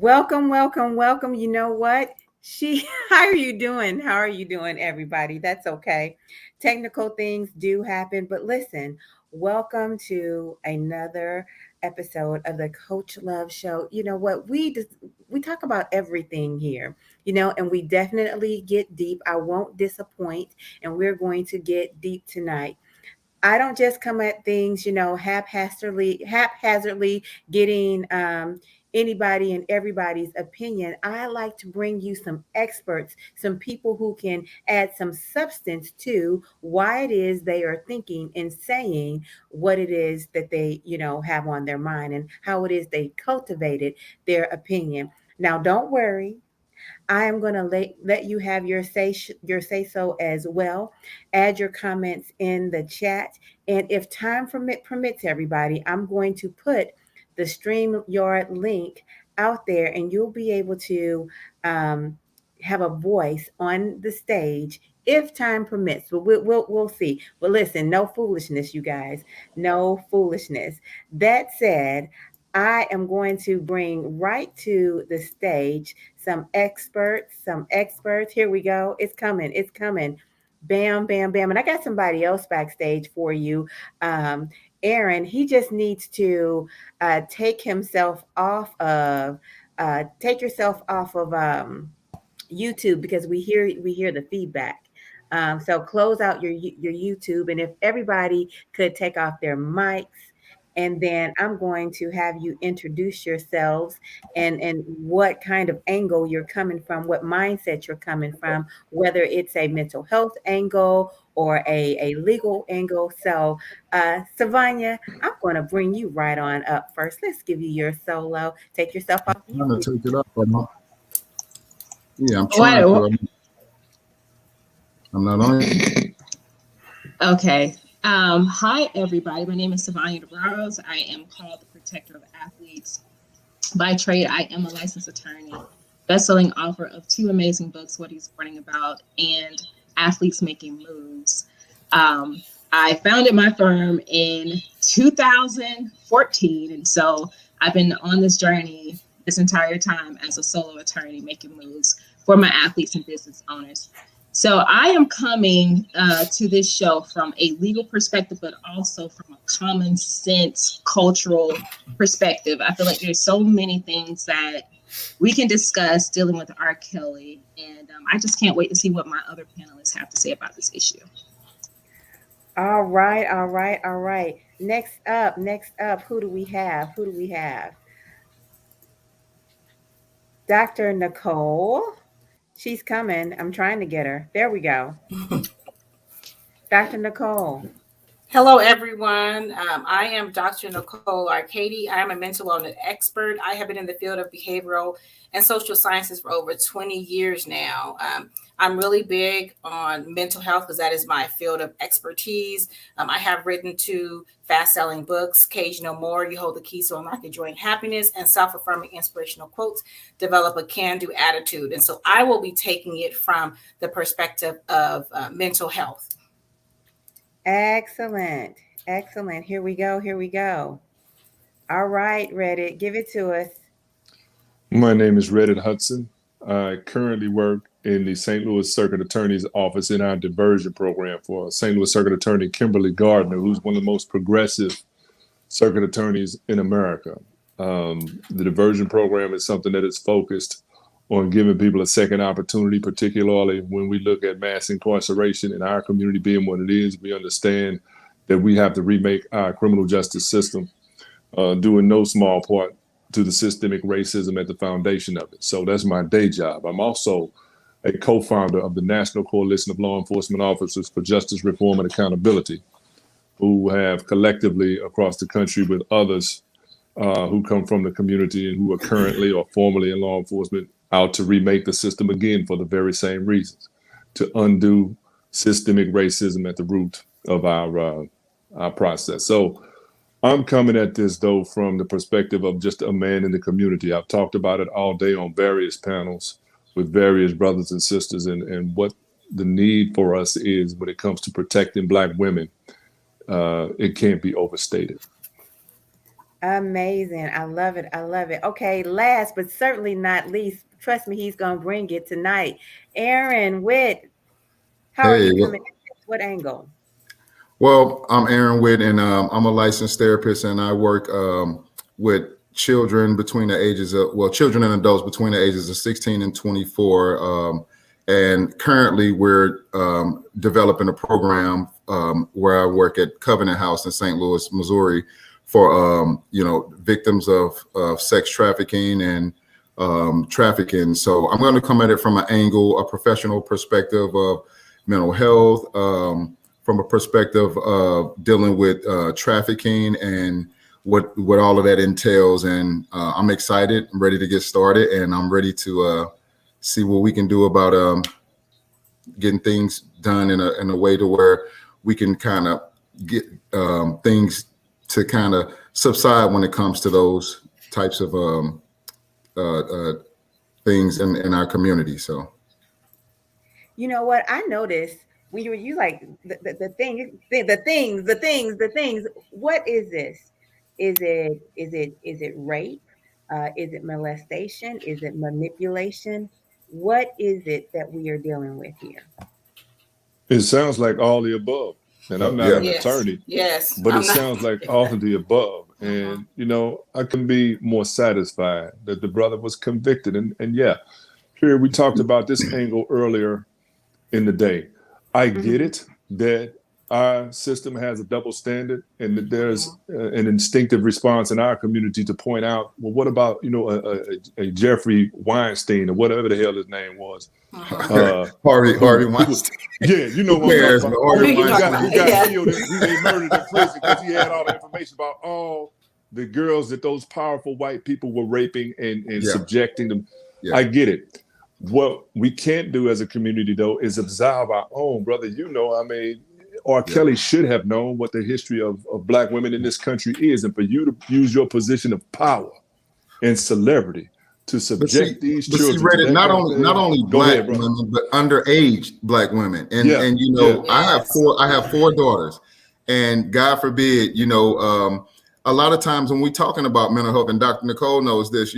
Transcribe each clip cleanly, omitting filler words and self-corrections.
Welcome, welcome, welcome. You know what? How are you doing? How are you doing, everybody? That's okay. Technical things do happen, but listen, welcome to another episode of the Coach Love Show. You know what? We talk about everything here, and we definitely get deep. I won't disappoint, and we're going to get deep tonight. I don't just come at things, haphazardly getting anybody and everybody's opinion. I like to bring you some experts, some people who can add some substance to why it is they are thinking and saying what it is that they, have on their mind and how it is they cultivated their opinion. Now, don't worry. I am going to let you have your say so as well. Add your comments in the chat, and if time permits, everybody, I'm going to put the StreamYard link out there, and you'll be able to um, have a voice on the stage if time permits. But we'll see. But listen, no foolishness, you guys. No foolishness. That said, I am going to bring right to the stage some experts, some experts. Here we go. It's coming. It's coming. Bam, bam, bam. And I got somebody else backstage for you. Aaron, he just needs to take yourself off of YouTube because we hear the feedback. So close out your YouTube, and if everybody could take off their mics, and then I'm going to have you introduce yourselves and what kind of angle you're coming from, what mindset you're coming from, whether it's a mental health angle or a legal angle. So, Savanya, I'm going to bring you right on up first. Let's give you your solo. Take yourself off I'm trying YouTube. to take it up. Yeah, I'm trying to. I'm not on it. Okay. Hi, everybody. My name is 𝒊𝒏𝒈. I am called the Protector of Athletes. By trade, I am a licensed attorney, best-selling author of two amazing books, What He's Running About and Athletes Making Moves. I founded my firm in 2014, and so I've been on this journey this entire time as a solo attorney making moves for my athletes and business owners. So I am coming to this show from a legal perspective, but also from a common sense cultural perspective. I feel like there's so many things that we can discuss dealing with R. Kelly, and I just can't wait to see what my other panelists have to say about this issue. All right, all right, all right. Next up, who do we have? Who do we have? Dr. Nicole. She's coming. I'm trying to get her. There we go. Dr. Nicole. Hello, everyone. I am Dr. Nicole Arcadie. I am a mental wellness expert. I have been in the field of behavioral and social sciences for over 20 years now. I'm really big on mental health because that is my field of expertise. I have written two fast-selling books, Cage No More, You Hold the Keys to Unlock Your Joy and Happiness, and Self-Affirming Inspirational Quotes, Develop a Can-Do Attitude. And so I will be taking it from the perspective of mental health. Excellent. Excellent. Here we go. Here we go. All right, Reddit, give it to us. My name is Reddit Hudson. I currently work in the St. Louis Circuit Attorney's Office in our diversion program for St. Louis Circuit Attorney Kimberly Gardner, who's one of the most progressive circuit attorneys in America. The diversion program is something that is focused on giving people a second opportunity, particularly when we look at mass incarceration in our community being what it is. We understand that we have to remake our criminal justice system, due in no small part to the systemic racism at the foundation of it. So that's my day job. I'm also a co-founder of the National Coalition of Law Enforcement Officers for Justice Reform and Accountability, who have collectively across the country with others who come from the community and who are currently or formerly in law enforcement out to remake the system again for the very same reasons, to undo systemic racism at the root of our process. So I'm coming at this, though, from the perspective of just a man in the community. I've talked about it all day on various panels with various brothers and sisters and what the need for us is when it comes to protecting Black women. It can't be overstated. Amazing. I love it. I love it. Okay, last but certainly not least, trust me, he's going to bring it tonight. Aaron Witt, how are Hey, you coming at this? What angle? well, I'm Aaron Witt, and I'm a licensed therapist, and I work with children between the ages of, well, children and adults between the ages of 16 and 24. And currently, we're developing a program where I work at Covenant House in St. Louis, Missouri, for victims of sex trafficking and trafficking. So I'm going to come at it from an angle, a professional perspective of mental health. From a perspective of dealing with trafficking and what all of that entails. And I'm excited. I'm ready to get started, and I'm ready to see what we can do about getting things done in a way to where we can kind of get things to kind of subside when it comes to those types of things in our community. So. You know what? I noticed when you like the things. What is this? Is it rape? Is it molestation? Is it manipulation? What is it that we are dealing with here? It sounds like all the above. And I'm not Yeah. an attorney, Yes. but I'm it not. sounds like all of the above. And, I can be more satisfied that the brother was convicted. And yeah, here we talked about this angle earlier in the day. I get it that our system has a double standard and that there's an instinctive response in our community to point out, well, what about, a Jeffrey Weinstein or whatever the hell his name was? Harvey Weinstein. Yeah, you know what I'm talking about. Harvey He Weinstein. got killed. They murdered in prison because he had all the information about all the girls that those powerful white people were raping and subjecting them. Yeah. I get it. What we can't do as a community, though, is absolve our own, brother. R. Kelly should have known what the history of Black women in this country is. And for you to use your position of power and celebrity to subject these children. But see, not only Black women, but underage Black women. And I have four daughters, and God forbid, a lot of times when we're talking about mental health, and Dr. Nicole knows this,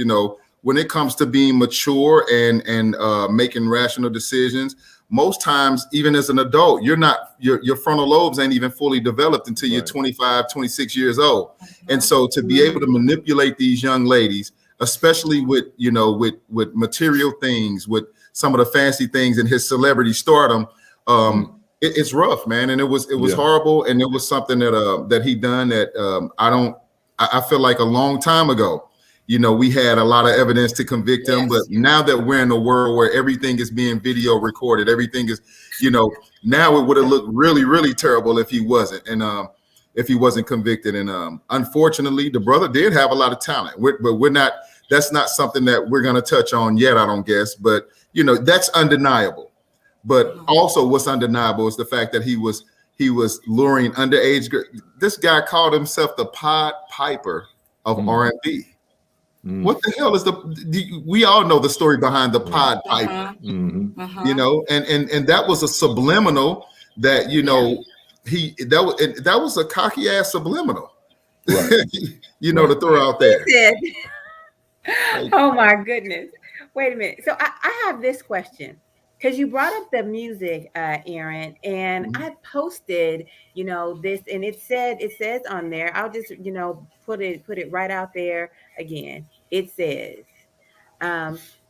when it comes to being mature and making rational decisions, most times, even as an adult, your frontal lobes ain't even fully developed until you're 25, 26 years old. And so to be able to manipulate these young ladies, especially with material things, with some of the fancy things in his celebrity stardom, it's rough, man. And it was horrible. And it was something that he done that I feel like a long time ago. We had a lot of evidence to convict him, but now that we're in a world where everything is being video recorded, everything is, now it would have looked really, really terrible if he wasn't, and if he wasn't convicted. And unfortunately, the brother did have a lot of talent, but we're not. That's not something that we're going to touch on yet, I don't guess. But that's undeniable. But also, what's undeniable is the fact that he was luring underage. This guy called himself the Pied Piper of R&B. What the hell is we all know the story behind the Pied Piper, and that was a subliminal that, that was a cocky ass subliminal, right. To throw out there. Oh my goodness. Wait a minute. So I have this question. Because you brought up the music, Aaron, and I posted, this, and it says on there, I'll just, put it right out there again. It says,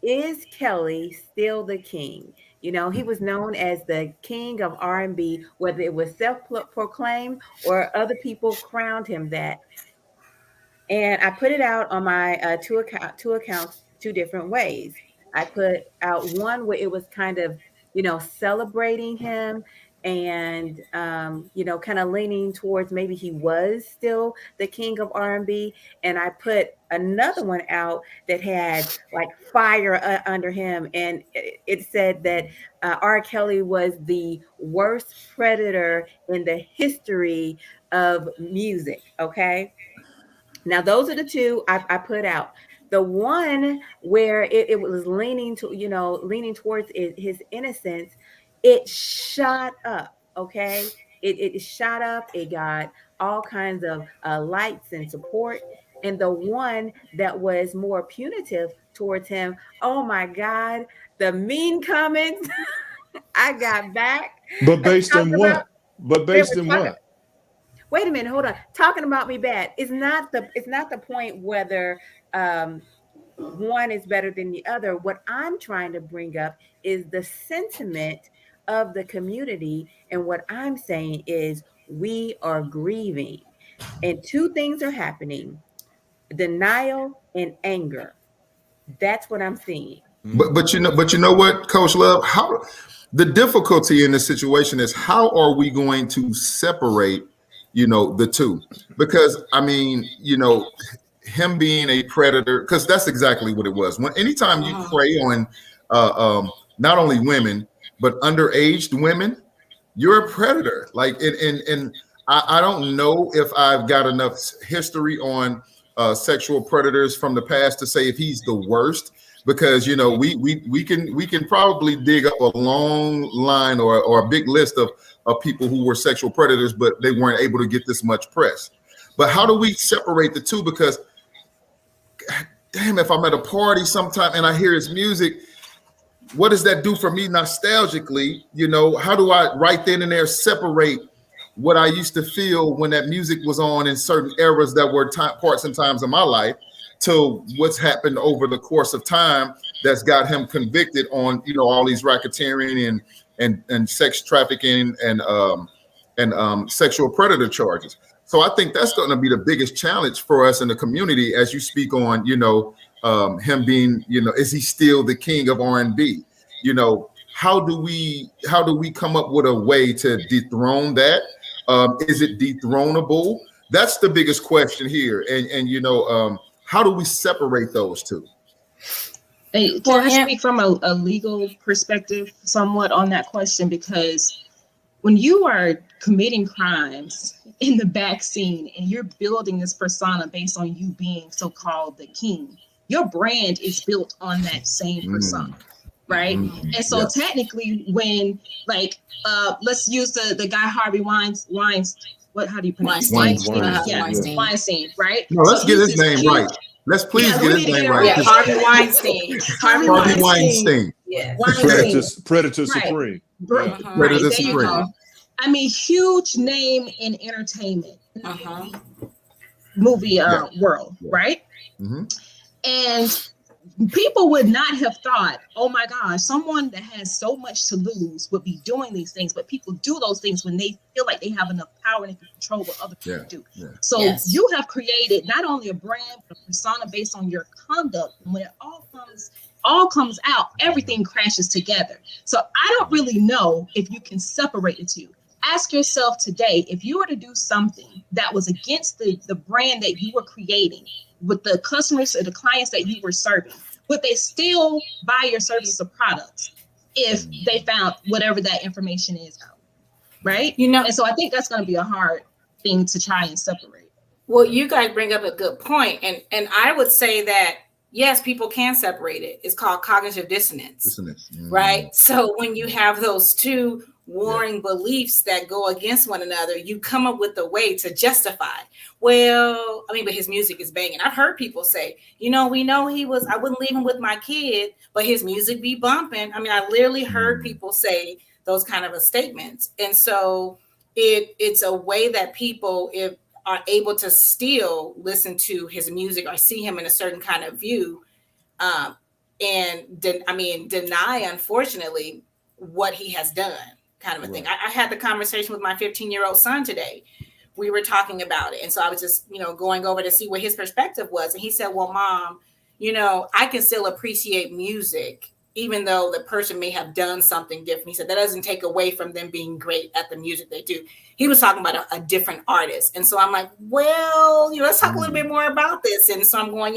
is Kelly still the king? He was known as the king of R&B, whether it was self-proclaimed or other people crowned him that. And I put it out on my two accounts, two different ways. I put out one where it was kind of, celebrating him and, kind of leaning towards maybe he was still the king of R&B. And I put another one out that had like fire under him. And it said that R. Kelly was the worst predator in the history of music. Okay. Now, those are the two I put out. The one where it was leaning towards his innocence, it shot up. Okay. It shot up. It got all kinds of likes and support. And the one that was more punitive towards him, oh my God, the mean comments I got back. But based on what? But based on what? Wait a minute, hold on. Talking about me bad. It's not the point whether one is better than the other. What I'm trying to bring up is the sentiment of the community. And what I'm saying is we are grieving. And two things are happening: denial and anger. That's what I'm seeing. But you know what, Coach Love, how the difficulty in this situation is, how are we going to separate, the two? Because I mean, him being a predator, because that's exactly what it was. Anytime you prey on not only women but underage women, you're a predator. Like, and I don't know if I've got enough history on sexual predators from the past to say if he's the worst, because we can probably dig up a long line or a big list of people who were sexual predators, but they weren't able to get this much press. But how do we separate the two? Because damn, if I'm at a party sometime and I hear his music, what does that do for me nostalgically? How do I right then and there separate what I used to feel when that music was on in certain eras that were parts and times of my life, to what's happened over the course of time that's got him convicted on, all these racketeering and sex trafficking and sexual predator charges. So I think that's going to be the biggest challenge for us in the community, as you speak on, him being, is he still the king of R&B? How do we come up with a way to dethrone that? Is it dethronable? That's the biggest question here. And how do we separate those two? Hey, can I speak from a legal perspective somewhat on that question? Because when you are committing crimes in the back scene and you're building this persona based on you being so-called the king, your brand is built on that same persona, right? And so technically when, like, let's use the guy Harvey Weinstein, how do you pronounce it? Weinstein, right? No, let's get his name right. Let's please get his name right. Yeah, Harvey Weinstein. Harvey Weinstein. Yeah. Predator Supreme. Predator Supreme. I mean, huge name in entertainment, movie world, right? And people would not have thought, oh my gosh, someone that has so much to lose would be doing these things. But people do those things when they feel like they have enough power and they can control what other people do. So you have created not only a brand, but a persona based on your conduct. And when it all comes out, everything crashes together. So I don't really know if you can separate the two. Ask yourself today, if you were to do something that was against the brand that you were creating with the customers or the clients that you were serving, would they still buy your services or products if they found whatever that information is out, right? And so I think that's going to be a hard thing to try and separate. Well, you guys bring up a good point. And I would say that, yes, people can separate it. It's called cognitive dissonance. Right? So when you have those two warring beliefs that go against one another, you come up with a way to justify. Well, I mean, but his music is banging. I've heard people say, we know I wouldn't leave him with my kid, but his music be bumping. I mean, I literally heard people say those kind of statements. And so it's a way that people are able to still listen to his music or see him in a certain kind of view, and deny, unfortunately, what he has done, kind of a thing. I had the conversation with my 15-year-old son today. We were talking about it. And so I was just, going over to see what his perspective was. And he said, well, Mom, I can still appreciate music, even though the person may have done something different. He said, that doesn't take away from them being great at the music they do. He was talking about a different artist. And so I'm like, well, let's talk a little bit more about this. And so I'm going,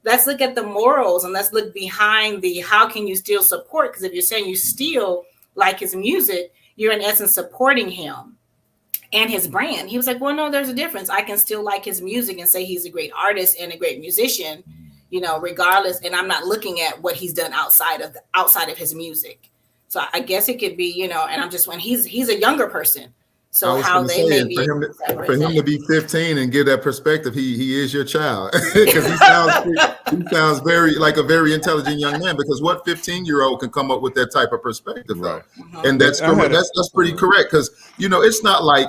let's look at the morals and let's look behind how can you still support? Because if you're saying you still like his music, you're in essence supporting him and his brand. He was like, well, no, there's a difference. I can still like his music and say he's a great artist and a great musician, regardless. And I'm not looking at what he's done outside of his music. So I guess it could be, and I'm just, when he's a younger person. So how they may be for him to be 15 and give that perspective, he is your child, because he sounds very like a very intelligent young man. Because what 15-year-old can come up with that type of perspective, right? And that's pretty correct. Because it's not like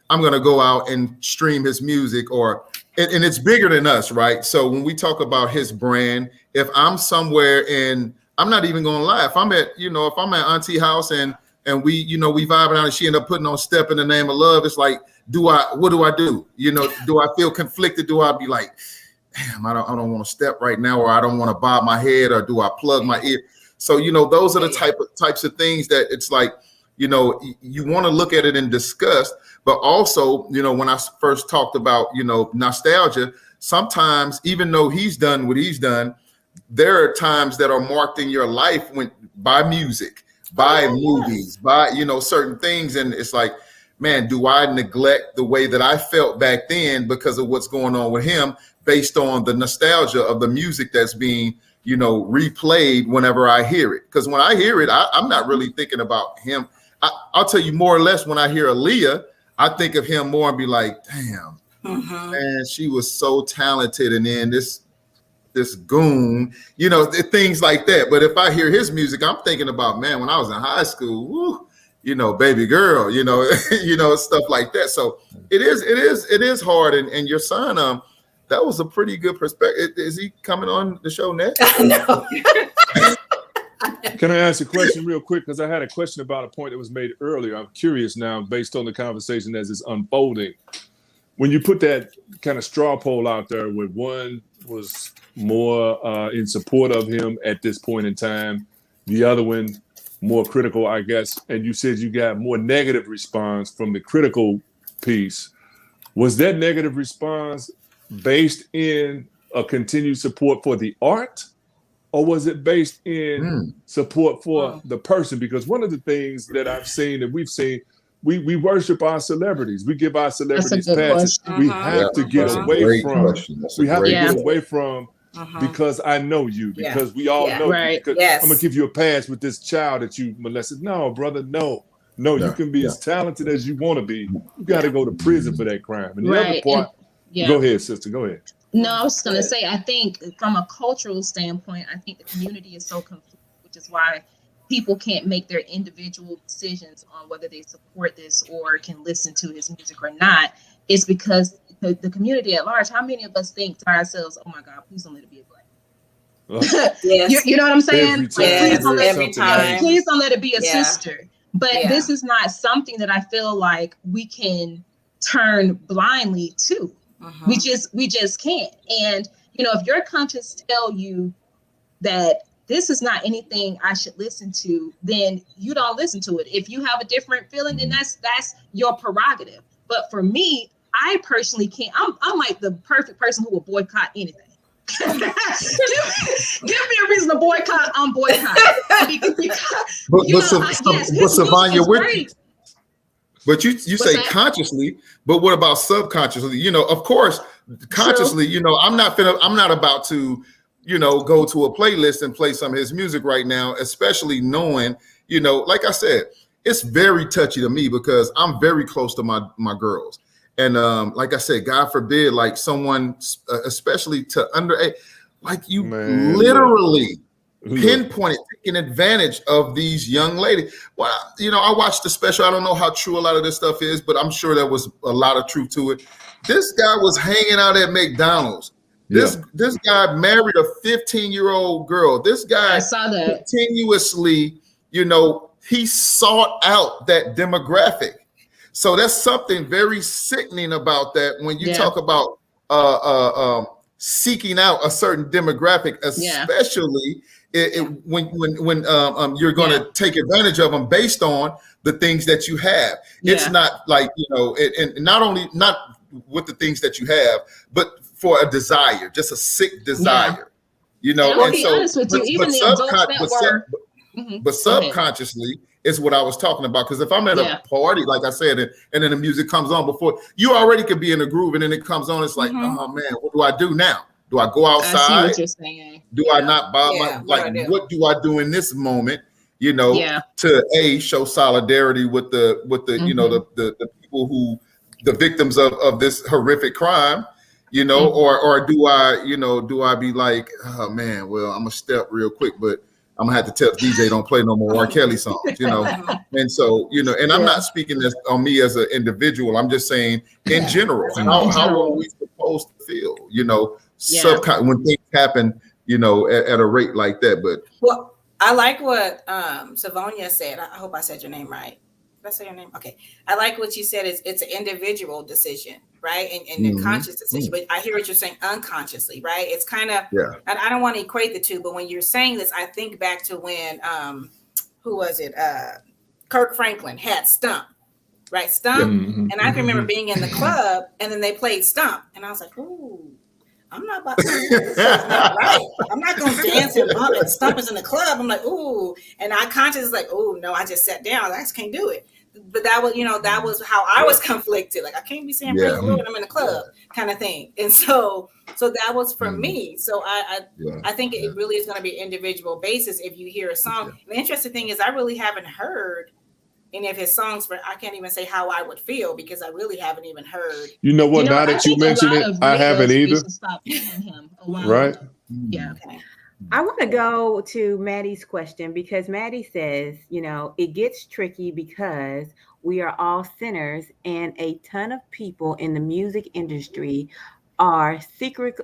I'm gonna go out and stream his music, and it's bigger than us, right? So when we talk about his brand, if I'm somewhere and I'm not even gonna lie, if I'm at Auntie house and we vibing out and she end up putting on Step in the Name of Love, it's like, what do I do? Do I feel conflicted? Do I be like, damn, I don't want to step right now, or I don't want to bob my head, or do I plug my ear? So, those are the types of things that it's like, you want to look at it and discuss. But also, when I first talked about, nostalgia, sometimes even though he's done what he's done, there are times that are marked in your life by music, by movies, by, certain things. And it's like, man, do I neglect the way that I felt back then because of what's going on with him, based on the nostalgia of the music that's being, replayed whenever I hear it? Because when I hear it, I'm not really thinking about him. I'll tell you, more or less, when I hear Aaliyah, I think of him more and be like, damn, man, she was so talented. And then this goon, things like that. But if I hear his music, I'm thinking about, man, when I was in high school, woo, baby girl, stuff like that. So it is hard. And your son, that was a pretty good perspective. Is he coming on the show next? No. Can I ask a question real quick? Because I had a question about a point that was made earlier. I'm curious now, based on the conversation as it's unfolding. When you put that kind of straw poll out there, where one was more in support of him at this point in time, the other one more critical, I guess, and you said you got more negative response from the critical piece, was that negative response based in a continued support for the art? Or was it based in support for the person? Because one of the things that I've seen and we've seen, we worship our celebrities. We give our celebrities passes. We have to get away from. We have to get away from because I know you. Because we all know you. Because I'm gonna give you a pass with this child that you molested. No, brother, no. You can be as talented as you want to be. You got to go to prison for that crime. And the other part. Go ahead, sister. Go ahead. No, I was going to say, I think from a cultural standpoint, I think the community is so confused, which is why people can't make their individual decisions on whether they support this or can listen to his music or not. It's because the community at large, how many of us think to ourselves, oh my God, please don't let it be a black. You know what I'm saying? Please don't let it be a sister. But this is not something that I feel like we can turn blindly to. We just can't. And if your conscience tell you that this is not anything I should listen to, then you don't listen to it. If you have a different feeling, then that's your prerogative. But for me, I personally can't. I'm like the perfect person who will boycott anything. Give me a reason to boycott. I'm boycotting. But Savannah, but you say consciously, but what about subconsciously? Of course, consciously, I'm not about to, go to a playlist and play some of his music right now, especially knowing, like I said, it's very touchy to me because I'm very close to my girls. And like I said, God forbid, like someone, especially to underage, like you literally pinpointed, taking advantage of these young ladies. Well, I watched the special. I don't know how true a lot of this stuff is, but I'm sure there was a lot of truth to it. This guy was hanging out at McDonald's. This guy married a 15-year-old girl. This guy continuously, he sought out that demographic. So that's something very sickening about that when you talk about seeking out a certain demographic, especially when you're going to take advantage of them based on the things that you have. It's not like, and not with the things that you have, but for a desire, just a sick desire, And I'll be honest with you, even the adults that were. But subconsciously is what I was talking about. Because if I'm at a party, like I said, and then the music comes on before, you already could be in a groove, and then it comes on. It's like, oh man, what do I do now? Do I go outside? I see what you're saying. Do I not buy what do I do in this moment? To show solidarity with the the people people who the victims of this horrific crime, you know, or do I be like, oh man, well, I'm gonna step real quick, but I'm gonna have to tell DJ don't play no more R. Kelly songs, you know. And so, you know, and I'm not speaking on me as an individual. I'm just saying in general, how are we supposed to feel, you know, when things happen, you know, at a rate like that. But well, I like what 𝒊𝒐𝒏 said. I hope I said your name right. Did I say your name? Okay. I like what you said. It's an individual decision, right? And a conscious decision. But I hear what you're saying unconsciously, right? It's kind of, I don't want to equate the two, but when you're saying this, I think back to when, who was it? Kirk Franklin had Stump, right? Stump. And I can remember being in the club and then they played Stump. And I was like, ooh, I'm not about to this is not right. I'm not going to dance and bump and Stump is in the club. I'm like, ooh. And I consciously like, oh, no, I just sat down. I just can't do it. But that was, you know, that was how I was conflicted. Like, I can't be saying praise the Lord when I'm in the club kind of thing. And so that was for me. So I think it really is going to be an individual basis if you hear a song. The interesting thing is I really haven't heard any of his songs, but I can't even say how I would feel because I really haven't even heard. You know what? Now that you mention it, I haven't either. Right? Yeah. Okay. I want to go to Maddie's question because Maddie says, you know, it gets tricky because we are all sinners and a ton of people in the music industry are secretly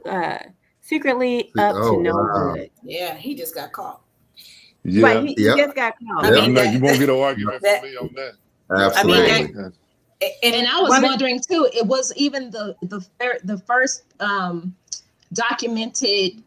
up to no good. Yeah, he just got caught. Yeah, right, he just got caught. I mean, you won't get an argument from me on that. Absolutely. I mean, and I was wondering too. It was even the first documented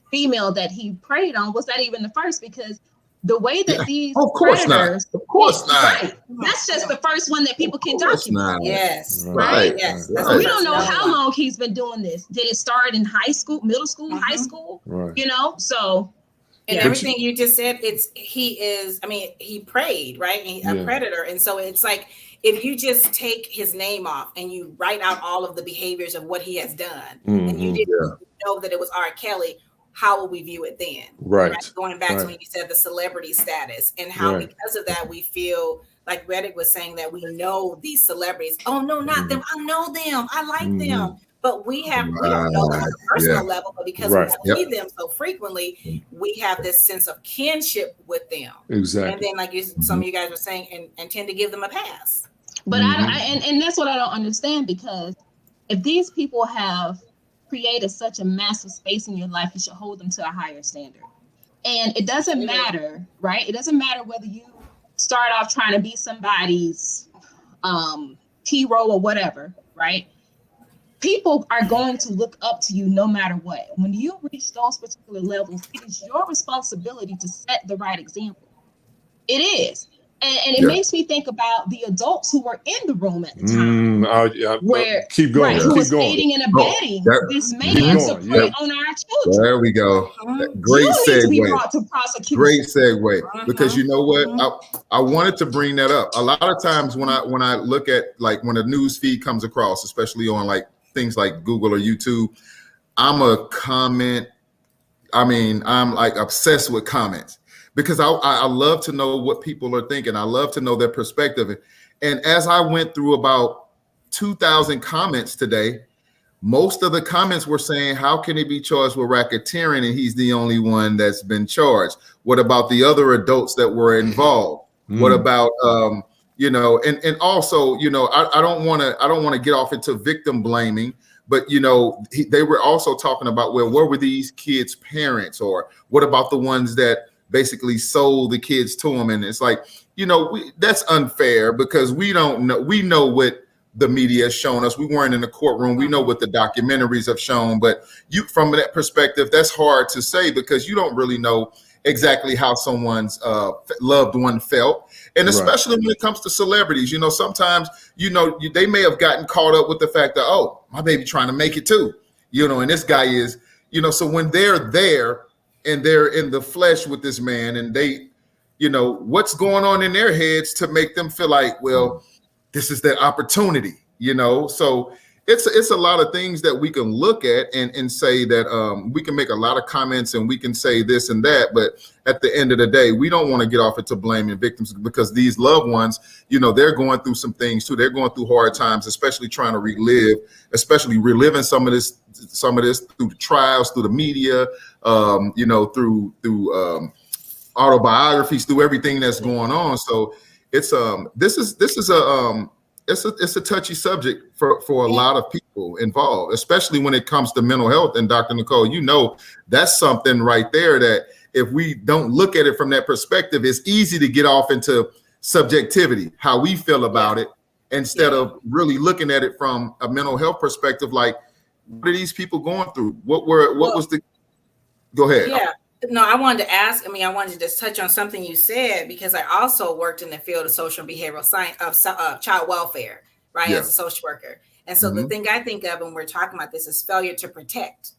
female that he preyed on. Was that even the first? Because the way that these predators, of course not. Right, that's just the first one that people can document. Yes, right. Yes, right. We don't know how long he's been doing this. Did it start in high school, middle school, high school? Right. You know, so. And everything you just said, he preyed, right? A predator. And so it's like, if you just take his name off and you write out all of the behaviors of what he has done, and you didn't know that it was R. Kelly, how will we view it then? Right. Going back to when you said the celebrity status and how because of that, we feel like Reddick was saying that we know these celebrities. Oh, no, not them. I know them. I like them. But we don't know them on a personal level, but because we see them so frequently, we have this sense of kinship with them. Exactly. And then, like some of you guys were saying, and tend to give them a pass. But and that's what I don't understand, because if these people have created such a massive space in your life, you should hold them to a higher standard. And it doesn't matter, right? It doesn't matter whether you start off trying to be somebody's hero or whatever, right? People are going to look up to you no matter what. When you reach those particular levels, it is your responsibility to set the right example. It is. And it makes me think about the adults who were in the room at the time. Where keep going. Right, who was aiding and abetting this man to prey on our children. There we go. Great segue. Great segue. Because you know what? I wanted to bring that up. A lot of times when I look at, like, when a news feed comes across, especially on like things like Google or YouTube, I'm like obsessed with comments. Because I love to know what people are thinking. I love to know their perspective. And as I went through about 2,000 comments today, most of the comments were saying, how can he be charged with racketeering and he's the only one that's been charged? What about the other adults that were involved? What about, and also, I don't want to get off into victim blaming, but, they were also talking about, well, where were these kids' parents? Or what about the ones that basically sold the kids to them? And it's like, that's unfair, because we don't know. We know what the media has shown us. We weren't in the courtroom. We know what the documentaries have shown, but from that perspective, that's hard to say, because you don't really know exactly how someone's loved one felt. And especially when it comes to celebrities, sometimes, they may have gotten caught up with the fact that, oh, my baby trying to make it too, and this guy is, so when they're there, and they're in the flesh with this man, and they, what's going on in their heads to make them feel like, well, this is their opportunity, so it's a lot of things that we can look at and say that we can make a lot of comments and we can say this and that, but at the end of the day, we don't want to get off into blaming victims, because these loved ones, you know, they're going through some things too. They're going through hard times, especially trying to reliving some of this through the trials, through the media, you know, through autobiographies, through everything that's going on. So it's it's a touchy subject for a lot of people involved, especially when it comes to mental health. And Dr. Nicole, you know, that's something right there that if we don't look at it from that perspective, it's easy to get off into subjectivity, how we feel about it, instead of really looking at it from a mental health perspective. Like, what are these people going through? What was the, go ahead. Yeah. No, I wanted to ask, I wanted to just touch on something you said, because I also worked in the field of social and behavioral science of child welfare, right, as a social worker. And so the thing I think of when we're talking about this is failure to protect.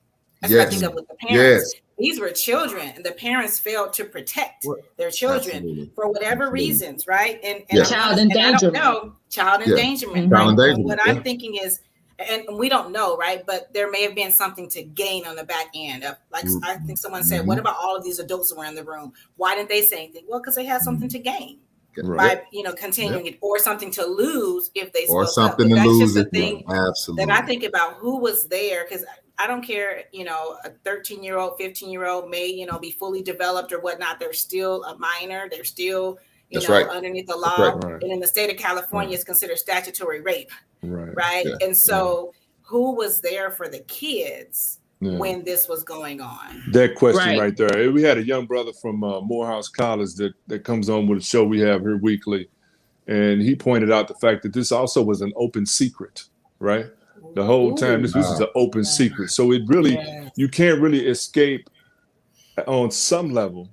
That's what I think of with the parents. These were children, and the parents failed to protect their children for whatever reasons, right? And child endangerment. Child endangerment, right? And what I'm thinking is, and we don't know, right? But there may have been something to gain on the back end of, like, I think someone said, what about all of these adults who were in the room? Why didn't they say anything? Well, because they had something to gain by, you know, continuing it, or something to lose if they spoke up. But that's just the thing that I think about, who was there, because I don't care, you know, a 13-year-old, 15-year-old may, you know, be fully developed or whatnot. They're still a minor. They're still, you know, underneath the law. And in the state of California, it's considered statutory rape. Right. And so who was there for the kids when this was going on? That question right there. We had a young brother from Morehouse College that comes on with a show we have here weekly. And he pointed out the fact that this also was an open secret, right? The whole time this was an open secret. So it really, you can't really escape on some level,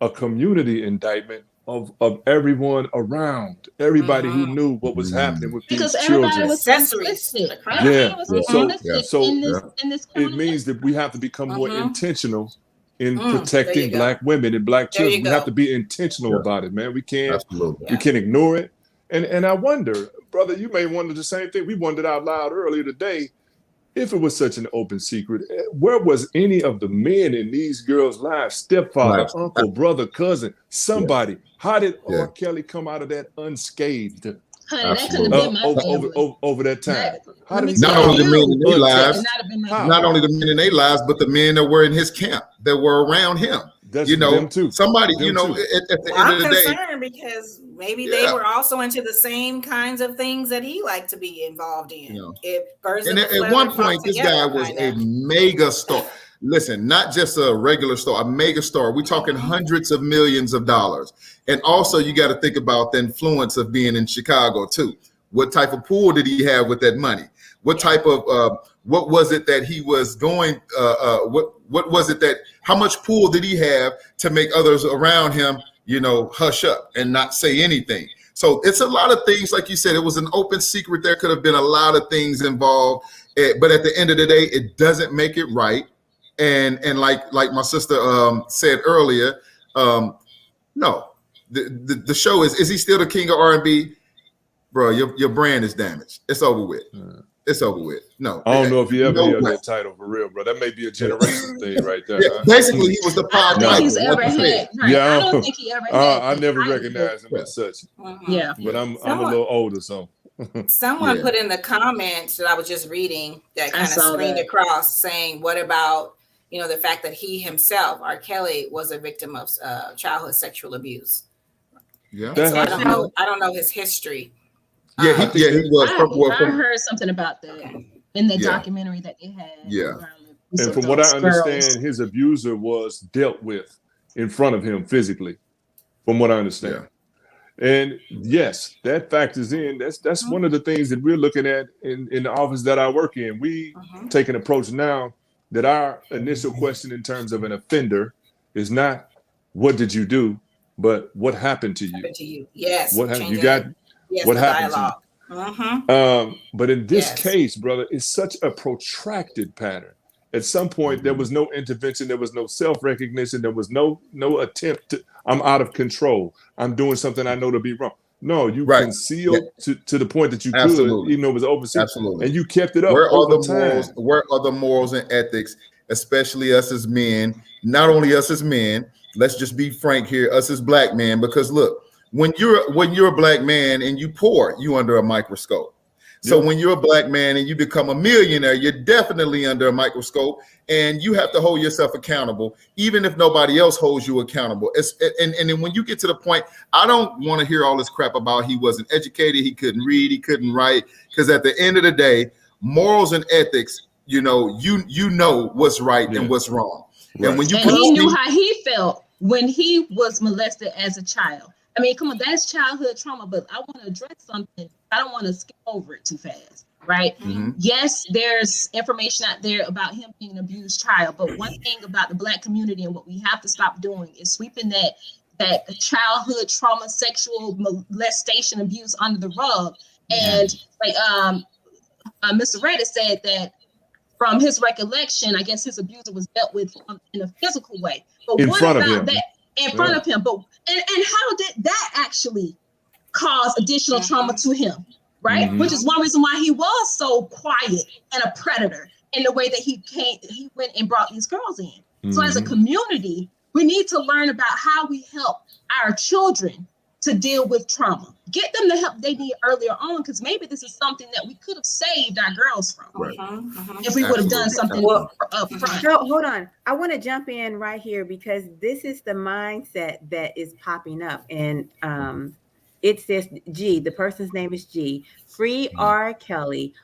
a community indictment of everyone around, everybody who knew what was happening with these children. Everybody was complicit. It means that we have to become more intentional in protecting Black women and Black children. We have to be intentional about it, man. We can't ignore it. And I wonder, brother, you may wonder the same thing. We wondered out loud earlier today, if it was such an open secret, where was any of the men in these girls' lives? Stepfather, uncle, brother, cousin, somebody. How did R. Kelly come out of that unscathed? Honey, that could have been my over that time. How did he not only the men in their lives, not only the men in their lives, but the men that were in his camp, that were around him. That's you know, them too. Somebody, them you know, too. at the end of the day. I'm concerned because maybe they were also into the same kinds of things that he liked to be involved in. You know. And at one point, this guy was a mega star. Listen, not just a regular star, a mega star. We're talking hundreds of millions of dollars. And also, you got to think about the influence of being in Chicago too. What type of pool did he have with that money? What type of what was it that he was going? What was it that? How much pool did he have to make others around him, you know, hush up and not say anything? So it's a lot of things, like you said. It was an open secret. There could have been a lot of things involved, but at the end of the day, it doesn't make it right. And like my sister said earlier, no, the show is he still the king of R&B? Bro, your brand is damaged. It's over with. It's over with. No, I don't know if you ever heard that title for real, bro. That may be a generation thing right there. Basically, he was the pod. I don't think he ever had. I never recognized him as such. Yeah, but I'm a little older, so. Someone put in the comments that I was just reading that kind of screened across, saying, "What about, you know, the fact that he himself, R. Kelly, was a victim of childhood sexual abuse?" Yeah, so I don't know his history. Yeah, he was. I heard something about that in the documentary that they had. Yeah, and from what I understand, his abuser was dealt with in front of him physically. From what I understand, and yes, that factors in. That's one of the things that we're looking at in the office that I work in. We take an approach now that our initial question in terms of an offender is not what did you do, but what happened to you. Yes, what happened? You got. What happened to you? But in this case, brother, it's such a protracted pattern. At some point, there was no intervention, there was no self-recognition, there was no attempt to, I'm out of control, I'm doing something I know to be wrong. No, you concealed to the point that you could, even though it was overseas, and you kept it up over time. Where are the morals and ethics, especially us as men? Not only us as men, let's just be frank here, us as black men, because look, when you're a black man and you poor, you under a microscope. So when you're a black man and you become a millionaire, you're definitely under a microscope, and you have to hold yourself accountable, even if nobody else holds you accountable. And then when you get to the point, I don't want to hear all this crap about he wasn't educated, he couldn't read, he couldn't write, because at the end of the day, morals and ethics, you know what's right and what's wrong. And when he knew how he felt when he was molested as a child. I mean, come on, that's childhood trauma, but I want to address something. I don't want to skip over it too fast, right? Yes, there's information out there about him being an abused child, but one thing about the Black community and what we have to stop doing is sweeping that childhood trauma, sexual molestation, abuse under the rug. And like Mr. Reddit said that from his recollection, I guess his abuser was dealt with in a physical way. But in front of him. In front of him, but and how did that actually cause additional trauma to him, right? Which is one reason why he was so quiet and a predator in the way that he went and brought these girls in. So as a community, we need to learn about how we help our children to deal with trauma. Get them the help they need earlier on, because maybe this is something that we could have saved our girls from if we would have done something up front. So hold on. I want to jump in right here because this is the mindset that is popping up. And it says G, the person's name is G. Free R. Kelly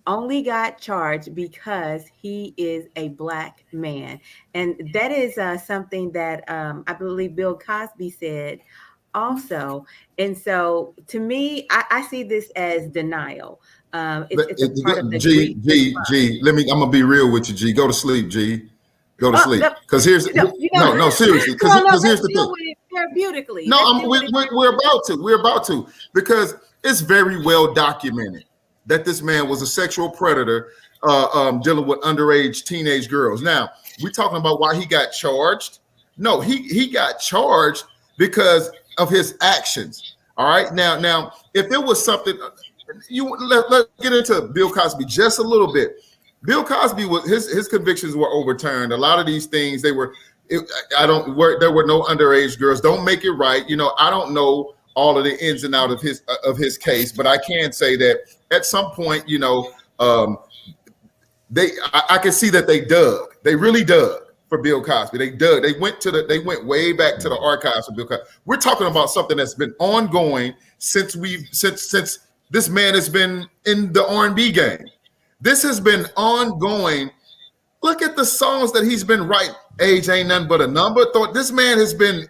only got charged because he is a Black man. And that is something that I believe Bill Cosby said also. And so to me, I see this as denial. It's a part of the G, I'm gonna be real with you, G. Go to sleep, G. Go to sleep. Because here's seriously. Because here's the thing. Therapeutically. No, we're about to, because it's very well documented that this man was a sexual predator dealing with underage teenage girls. Now, we're talking about why he got charged. No, he got charged because of his actions. All right. Now, if it was something, let's get into Bill Cosby just a little bit. Bill Cosby was his convictions were overturned. A lot of these things there were no underage girls. Don't make it right. I don't know all of the ins and outs of his case, but I can say that at some point, I can see that they dug. They really dug for Bill Cosby. They dug. They went way back to the archives of Bill Cosby. We're talking about something that's been ongoing since this man has been in the R&B game. This has been ongoing. Look at the songs that he's been writing. Age ain't nothing but a number. This man he's been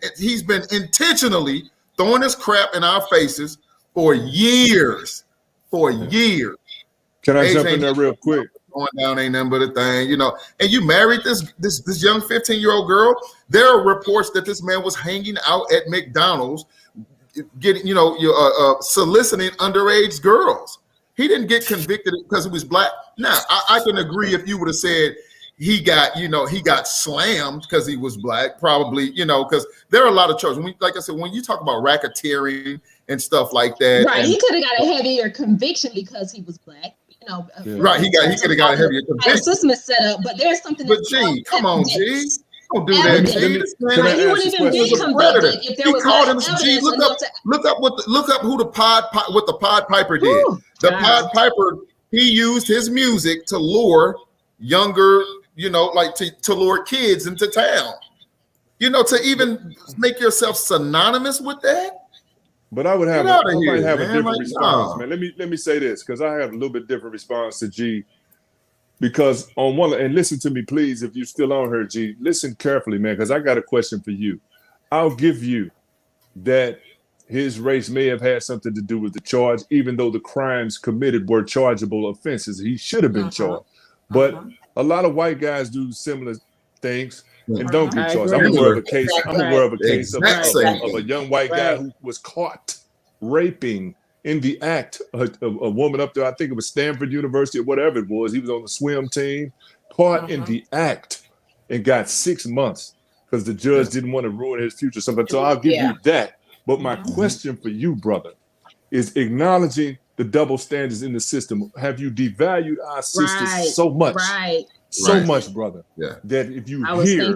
intentionally throwing this crap in our faces for years. Can I jump in there real quick? Going down ain't nothing but a thing, And you married this young 15-year-old girl. There are reports that this man was hanging out at McDonald's, getting soliciting underage girls. He didn't get convicted because he was Black. Now, I can agree if you would have said he got slammed because he was Black, probably, because there are a lot of charges. Like I said, when you talk about racketeering and stuff like that, right? He could have got a heavier conviction because he was Black. Right? He could have got a heavier conviction. The system is set up, but there's something. But G, come on, G. Don't do that. He wouldn't even be convicted if there was evidence. Look up who the Pied Piper did. Ooh, the Pied Piper, he used his music to lure younger, to lure kids into town. To even make yourself synonymous with that. But I might have a different response, man. Let me say this, because I have a little bit different response to G. Because on one, and listen to me, please, if you're still on here, G, listen carefully, man, because I got a question for you. I'll give you that his race may have had something to do with the charge, even though the crimes committed were chargeable offenses. He should have been charged. But a lot of white guys do similar things and don't get charged. I'm aware of a case. Of a young white guy who was caught raping in the act a woman up there. I think it was Stanford University or whatever it was. He was on the swim team, caught in the act and got 6 months because the judge didn't want to ruin his future. So I'll give you that. But my question for you, brother, is acknowledging the double standards in the system. Have you devalued our sisters so much? So much, brother, that if you hear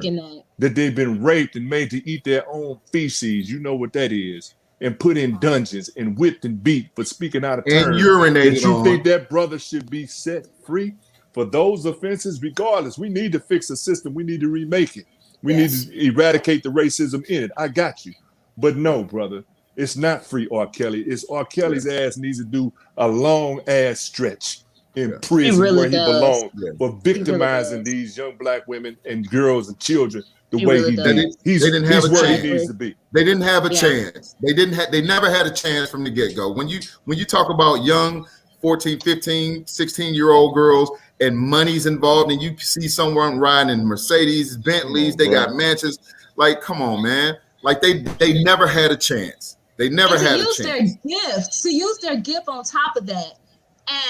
that they've been raped and made to eat their own feces, you know what that is, and put in dungeons and whipped and beat for speaking out of turn, and urinated that you think that brother should be set free for those offenses? Regardless, we need to fix the system. We need to remake it. We need to eradicate the racism in it. I got you. But no, brother, it's not free R. Kelly. It's R. Kelly's ass needs to do a long ass stretch in prison where he belongs for victimizing these young black women and girls and children the way he did. He's where he needs to be. They didn't have a chance. They never had a chance from the get-go. When you talk about young 14, 15, 16-year-old girls and money's involved, and you see someone riding in Mercedes, Bentleys, they got mansions, like, come on, man. Like they never had a chance. They never had a chance. To use their gift on top of that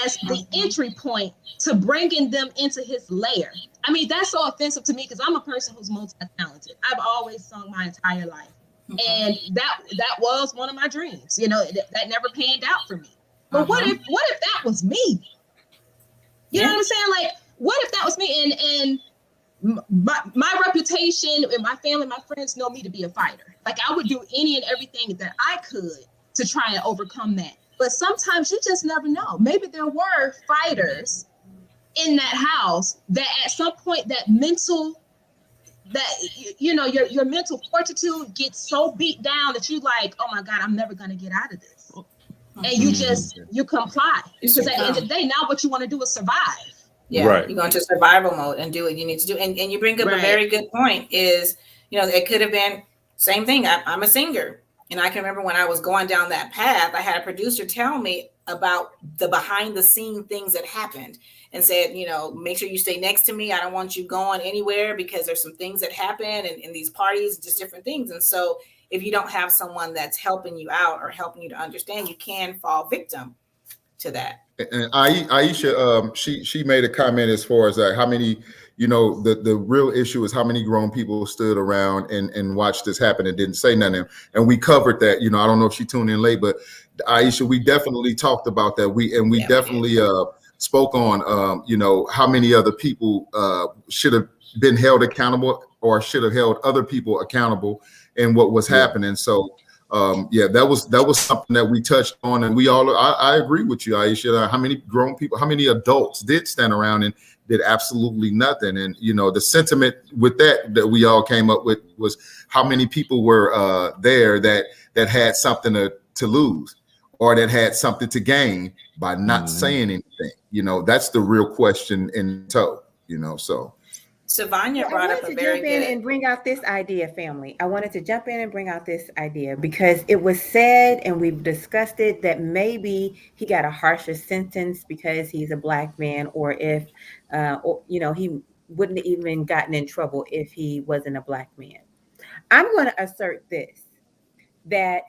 as the entry point to bringing them into his lair. I mean, that's so offensive to me because I'm a person who's multi-talented. I've always sung my entire life. And that was one of my dreams. You know, that never panned out for me. But what if that was me? You know what I'm saying? Like, what if that was me? And my reputation and my family, my friends know me to be a fighter. Like, I would do any and everything that I could to try and overcome that. But sometimes you just never know. Maybe there were fighters in that house that at some point that mental, your mental fortitude gets so beat down that you like, oh my God, I'm never going to get out of this. And you comply. Because at the end of the day, now what you want to do is survive. Yeah, you go into survival mode and do what you need to do. And you bring up a very good point is, it could have been same thing. I'm a singer. And I can remember when I was going down that path, I had a producer tell me about the behind the scene things that happened and said, make sure you stay next to me. I don't want you going anywhere because there's some things that happen in these parties, just different things. And so if you don't have someone that's helping you out or helping you to understand, you can fall victim to that. And Aisha, she made a comment as far as how many, the real issue is how many grown people stood around and watched this happen and didn't say nothing. And we covered that. I don't know if she tuned in late, but Aisha, we definitely talked about that. We definitely spoke on, how many other people should have been held accountable or should have held other people accountable in what was happening. So. That was something that we touched on, and I agree with you, Aisha. How many grown people, how many adults did stand around and did absolutely nothing? And the sentiment with that we all came up with was how many people were there that had something to lose or that had something to gain by not saying anything. That's the real question in tow. So. Savanya brought up a very good and bring out this idea, family. I wanted to jump in and bring out this idea because it was said, and we've discussed it, that maybe he got a harsher sentence because he's a black man, or if, he wouldn't have even gotten in trouble if he wasn't a black man. I'm going to assert this, that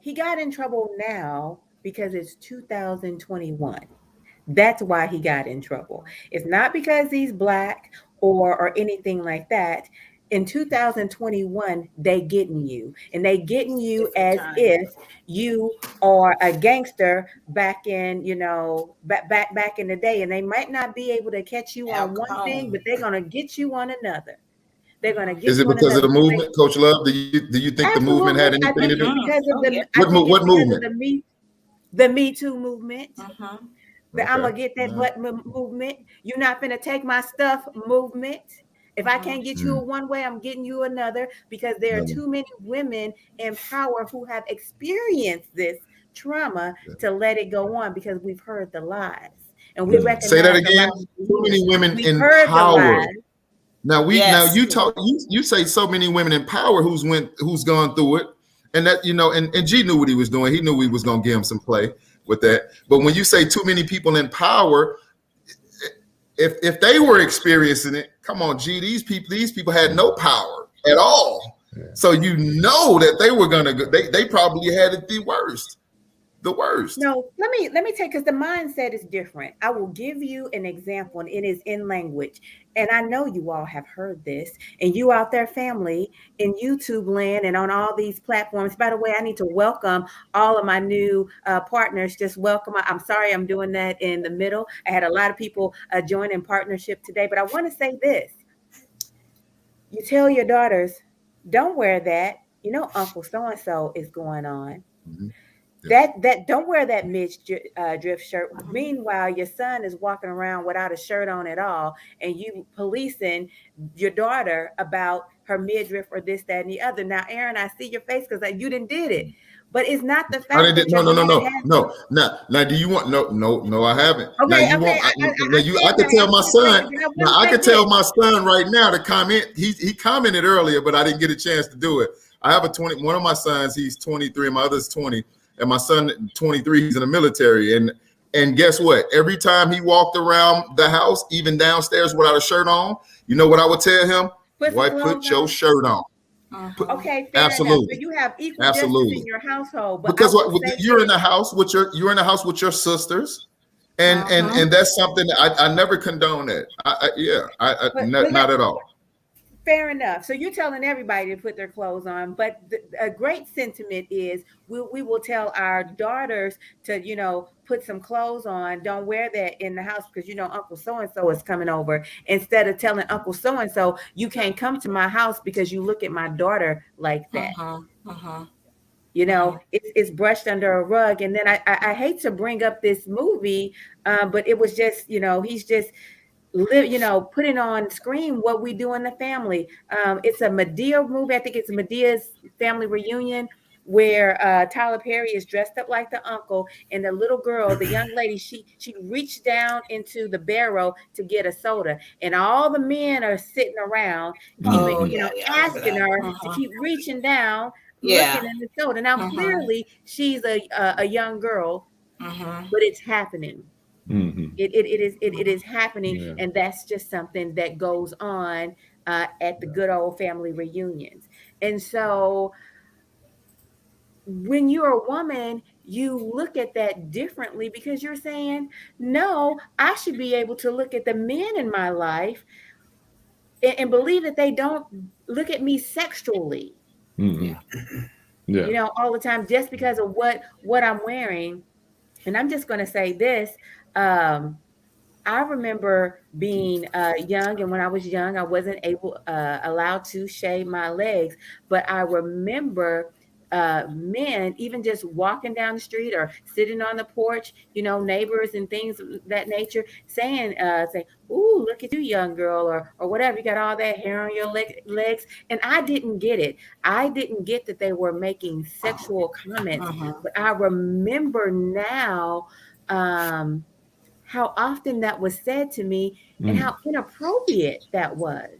he got in trouble now because it's 2021. That's why he got in trouble. It's not because he's black or anything like that. In 2021, they getting you, and they getting you as if you are a gangster back in, back in the day, and they might not be able to catch you on one thing, but they're gonna get you on another. They're gonna get. Is it because of the movement, Coach Love? Do you think the movement had anything to do? Because of what movement? The Me Too movement. I'm gonna get that butt movement. You're not gonna take my stuff movement. If I can't get you one way, I'm getting you another, because there are too many women in power who have experienced this trauma to let it go on, because we've heard the lies. And we recognize. Say that again. Too many women in power. Now you say so many women in power who's gone through it, and that and G knew what he was doing. He knew we was gonna give him some play with that. But when you say too many people in power, if they were experiencing it, come on, G, these people had no power at all. Yeah. So that they were gonna go, they probably had it the worst. No, let me take, because the mindset is different. I will give you an example, and it is in language. and I know you all have heard this, and you out there, family, in YouTube land and on all these platforms. By the way, I need to welcome all of my new partners. Just welcome. I'm sorry I'm doing that in the middle. I had a lot of people join in partnership today, but I want to say this. You tell your daughters, don't wear that. You know, Uncle so-and-so is going on. Mm-hmm. That don't wear that midriff shirt. Meanwhile, your son is walking around without a shirt on at all, and you policing your daughter about her midriff or this, that, and the other. Now, Aaron, I see your face because you didn't did it, but it's not the fact that no. Now, do you want no? I haven't. Okay, now you okay, want? I could tell my son. Now I could tell my son right now to comment. He commented earlier, but I didn't get a chance to do it. I have one of my sons. He's 23, and my other's 20. And my son, 23, he's in the military. And guess what? Every time he walked around the house, even downstairs without a shirt on, you know what I would tell him? Why put your shirt on? Okay, fair absolutely. So you have equal justice in your household, but because you're in the house with your sisters, and that's something that I never condone it. Not at all. Fair enough. So you're telling everybody to put their clothes on, but a great sentiment is we will tell our daughters to, put some clothes on. Don't wear that in the house because, Uncle so-and-so is coming over. Instead of telling Uncle so-and-so, you can't come to my house because you look at my daughter like that. It's brushed under a rug. And then I hate to bring up this movie, but it was just, he's just putting on screen What We Do in the Family. It's a Madea movie. I think it's Medea's family reunion where Tyler Perry is dressed up like the uncle, and the little girl, the young lady, she reached down into the barrel to get a soda, and all the men are sitting around, asking her to keep reaching down, looking in the soda. Now, clearly, she's a young girl, but it's happening. It is happening, and that's just something that goes on at the good old family reunions. And so when you're a woman, you look at that differently because you're saying, no, I should be able to look at the men in my life and believe that they don't look at me sexually, all the time just because of what I'm wearing. And I'm just going to say this. I remember being young, and when I was young, I wasn't allowed to shave my legs. But I remember men, even just walking down the street or sitting on the porch, neighbors and things of that nature, saying, "Ooh, look at you, young girl," or whatever. You got all that hair on your legs, and I didn't get it. I didn't get that they were making sexual comments. But I remember now. How often that was said to me and how inappropriate that was.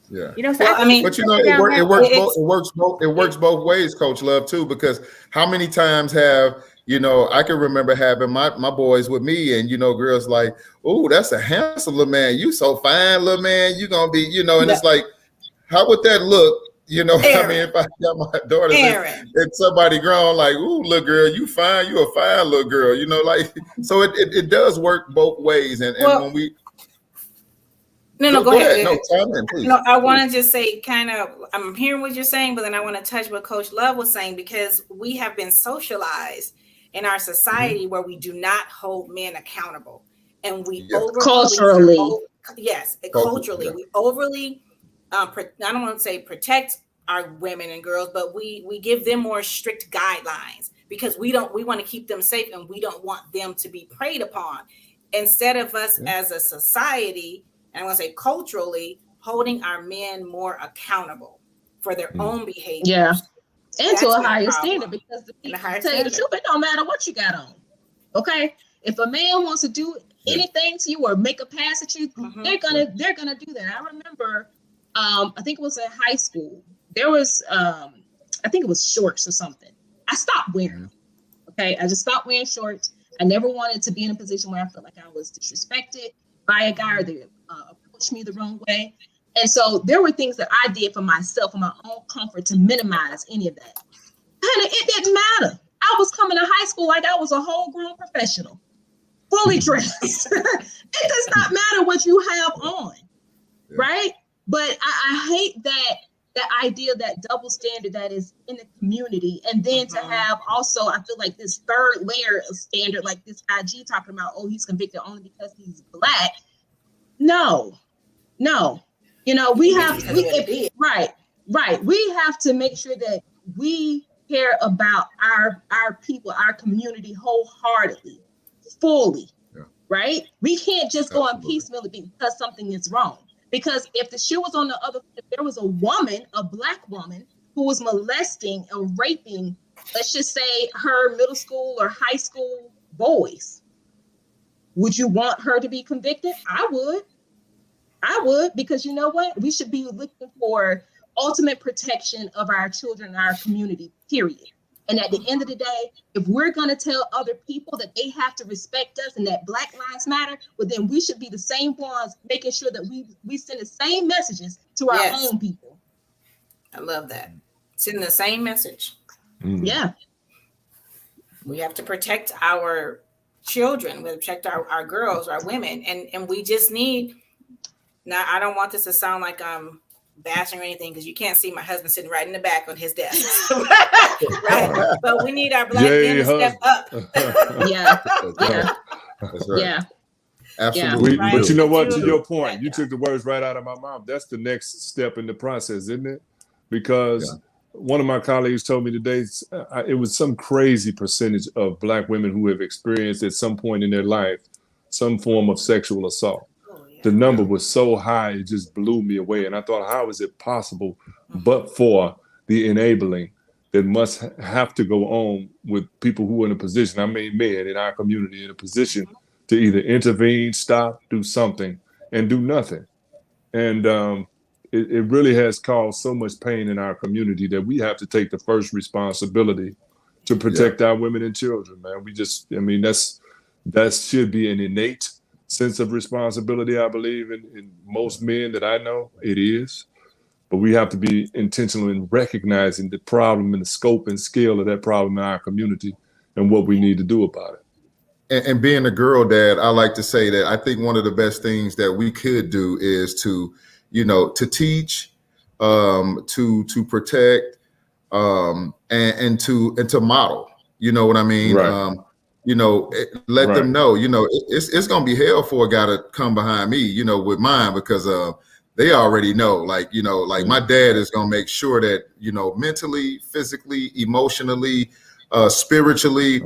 Yeah. So it works both ways, Coach Love, too, because how many times have, I can remember having my boys with me and, girls like, "Oh, that's a handsome little man. You so fine, little man. You gonna be, and it's like, how would that look? Aaron, I mean, if I got my daughters and somebody grown like, "Ooh, little girl, you fine, you a fine little girl," so it does work both ways. And when we go ahead. No, chime in, please. I want to just say I'm hearing what you're saying, but then I want to touch what Coach Love was saying, because we have been socialized in our society where we do not hold men accountable, and we culturally, we overly I don't want to say protect our women and girls, but we give them more strict guidelines because we want to keep them safe, and we don't want them to be preyed upon, instead of us as a society, and I want to say culturally, holding our men more accountable for their own behavior. Yeah. And to a higher standard, because the people tell you the truth, it don't matter what you got on. Okay? If a man wants to do anything to you or make a pass at you, they're gonna do that. I remember I think it was in high school. There was, I think it was shorts or something. I stopped wearing them. Okay. I just stopped wearing shorts. I never wanted to be in a position where I felt like I was disrespected by a guy or they approached me the wrong way. And so there were things that I did for myself, for my own comfort, to minimize any of that. And it didn't matter. I was coming to high school like I was a whole grown professional, fully dressed. It does not matter what you have on. right? But I hate that idea, that double standard that is in the community, and then to have also, I feel like this third layer of standard, like this IG talking about, oh, he's convicted only because he's Black. No, you know, we have we have to make sure that we care about our people, our community wholeheartedly, fully, right? We can't just go on piecemeal because something is wrong. Because if the shoe was on the other, if there was a woman, a Black woman, who was molesting or raping, let's just say her middle school or high school boys, would you want her to be convicted? I would, because you know what? We should be looking for ultimate protection of our children and our community, period. And at the end of the day, if we're going to tell other people that they have to respect us and that Black lives matter, well, then we should be the same ones making sure that we send the same messages to our own people. I love that. Send the same message. Yeah. We have to protect our children. We protect our girls, our women. And we just need, now I don't want this to sound like I'm bashing or anything, because you can't see my husband sitting right in the back on his desk. Right? But we need our Black men to step up. That's right. Yeah. Absolutely. But you know what, to your point, you took the words right out of my mouth. That's the next step in the process, isn't it? Because one of my colleagues told me today, it was some crazy percentage of Black women who have experienced at some point in their life some form of sexual assault. The number was so high, it just blew me away. And I thought, how is it possible, but for the enabling that must have to go on with people who are in a position, I mean, men in our community in a position to either intervene, stop, do something, and do nothing. And it really has caused so much pain in our community that we have to take the first responsibility to protect our women and children, man. That should be an innate sense of responsibility, I believe, in most men that I know. It is. But we have to be intentional in recognizing the problem and the scope and scale of that problem in our community and what we need to do about it. And being a girl dad, I like to say that I think one of the best things that we could do is to teach, to protect, and to model. You know what I mean? Right. Let them know, it's going to be hell for a guy to come behind me, with mine, because they already know, like my dad is going to make sure that, mentally, physically, emotionally, spiritually,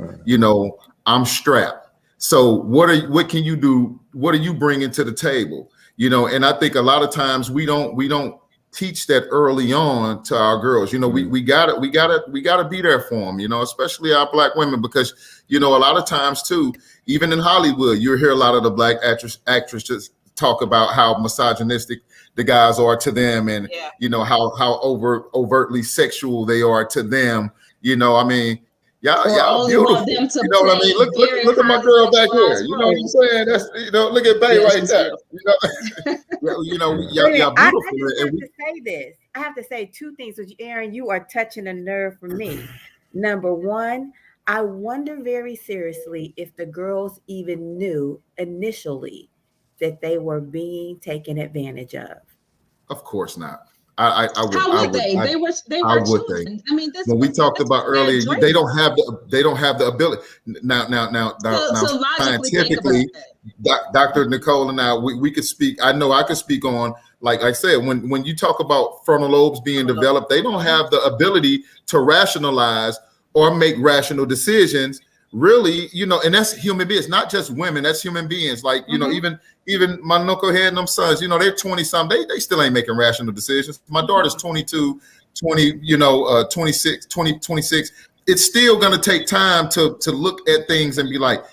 I'm strapped. So what can you do? What are you bringing to the table? And I think a lot of times we don't teach that early on to our girls. We gotta be there for them, especially our Black women, because a lot of times too, even in Hollywood, you hear a lot of the Black actresses talk about how misogynistic the guys are to them, and how overtly sexual they are to them. Y'all beautiful. You know what I mean? Look at my girl back here. You know what I'm saying? That's look at Bay right there. Y'all beautiful. I have to say two things, which Aaron, you are touching a nerve for me. Number one, I wonder very seriously if the girls even knew initially that they were being taken advantage of. Of course not. I would. How would they? They were children. I mean, when we talked about earlier, they don't have the ability. Now, scientifically, Dr. Nicole and I, we could speak. I know I could speak on, like I said, when you talk about frontal lobes being developed, they don't have the ability to rationalize or make rational decisions. Really, and that's human beings, not just women. That's human beings. Like, even my knucklehead and them sons, they're 20 something. They still ain't making rational decisions. My daughter's 22, 26. It's still going to take time to look at things and be like,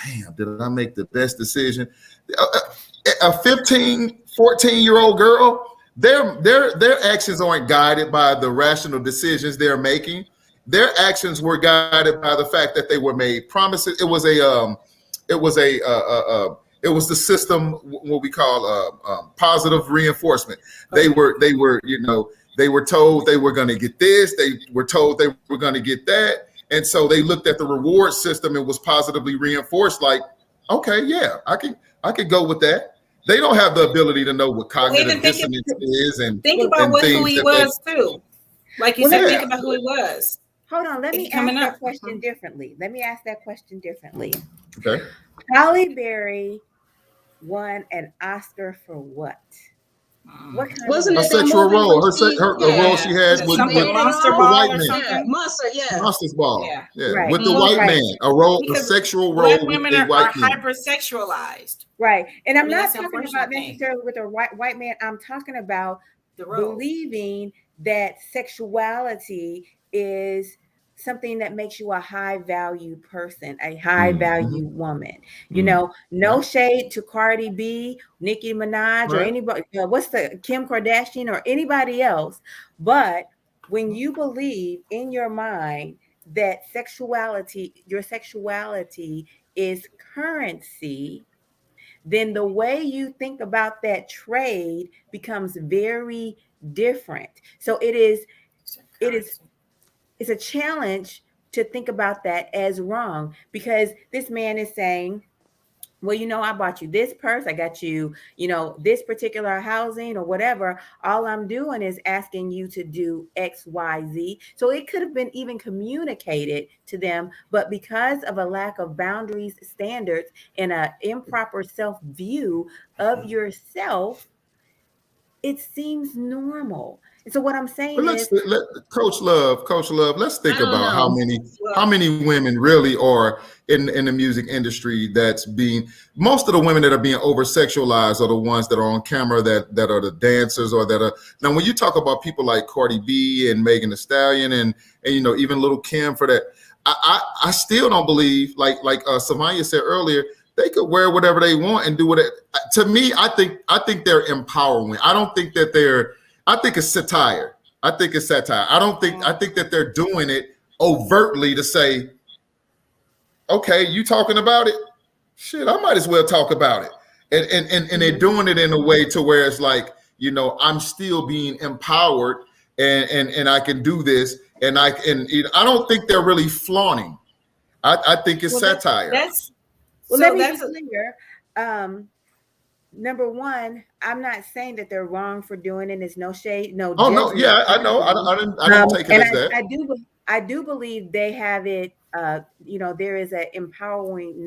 damn, did I make the best decision? A 15, 14-year-old girl, their actions aren't guided by the rational decisions they're making. Their actions were guided by the fact that they were made promises. It was the system, what we call positive reinforcement. They were told they were going to get this. They were told they were going to get that, and so they looked at the reward system and was positively reinforced. Like, okay, yeah, I could go with that. They don't have the ability to know what cognitive dissonance is, and think about who he was too. Like you said, think about who he was. Hold on, let me ask that question differently. Okay. Halle Berry won an Oscar for what? What kind wasn't a sexual role? The role she had with Monster Ball or something. Monster's Ball. Yeah. Right. With the white man, a sexual role. Black women are hypersexualized. Right, and I'm not talking about necessarily with a white man. I'm talking about believing that sexuality is something that makes you a high value person, a high value woman. You know, no shade to Cardi B, Nicki Minaj, or anybody, what's the Kim Kardashian or anybody else. But when you believe in your mind that your sexuality is currency, then the way you think about that trade becomes very different. So it's a challenge to think about that as wrong, because this man is saying, well, you know, I bought you this purse, I got you, you know, this particular housing or whatever. All I'm doing is asking you to do X, Y, Z. So it could have been even communicated to them, but because of a lack of boundaries, standards, and an improper self-view of yourself, it seems normal. And so what I'm saying is, Coach Love, let's think about how many women really are in the music industry that's being, most of the women that are being over sexualized are the ones that are on camera, that are the dancers, or that are, now when you talk about people like Cardi B and Megan Thee Stallion and you know, even Little Kim for that, I still don't believe, like Samaya said earlier, they could wear whatever they want and do whatever. To me, I think they're empowering. I don't think that I think it's satire. I think that they're doing it overtly to say, okay, you talking about it? Shit, I might as well talk about it. And they're doing it in a way to where it's like, you know, I'm still being empowered and I can do this. And I don't think they're really flaunting. I think it's satire. Let me be clear. Number one, I'm not saying that they're wrong for doing it. There's no shade, no. Oh no, yeah, I know. I didn't take it as that. I do believe they have it. You know, there is an empowering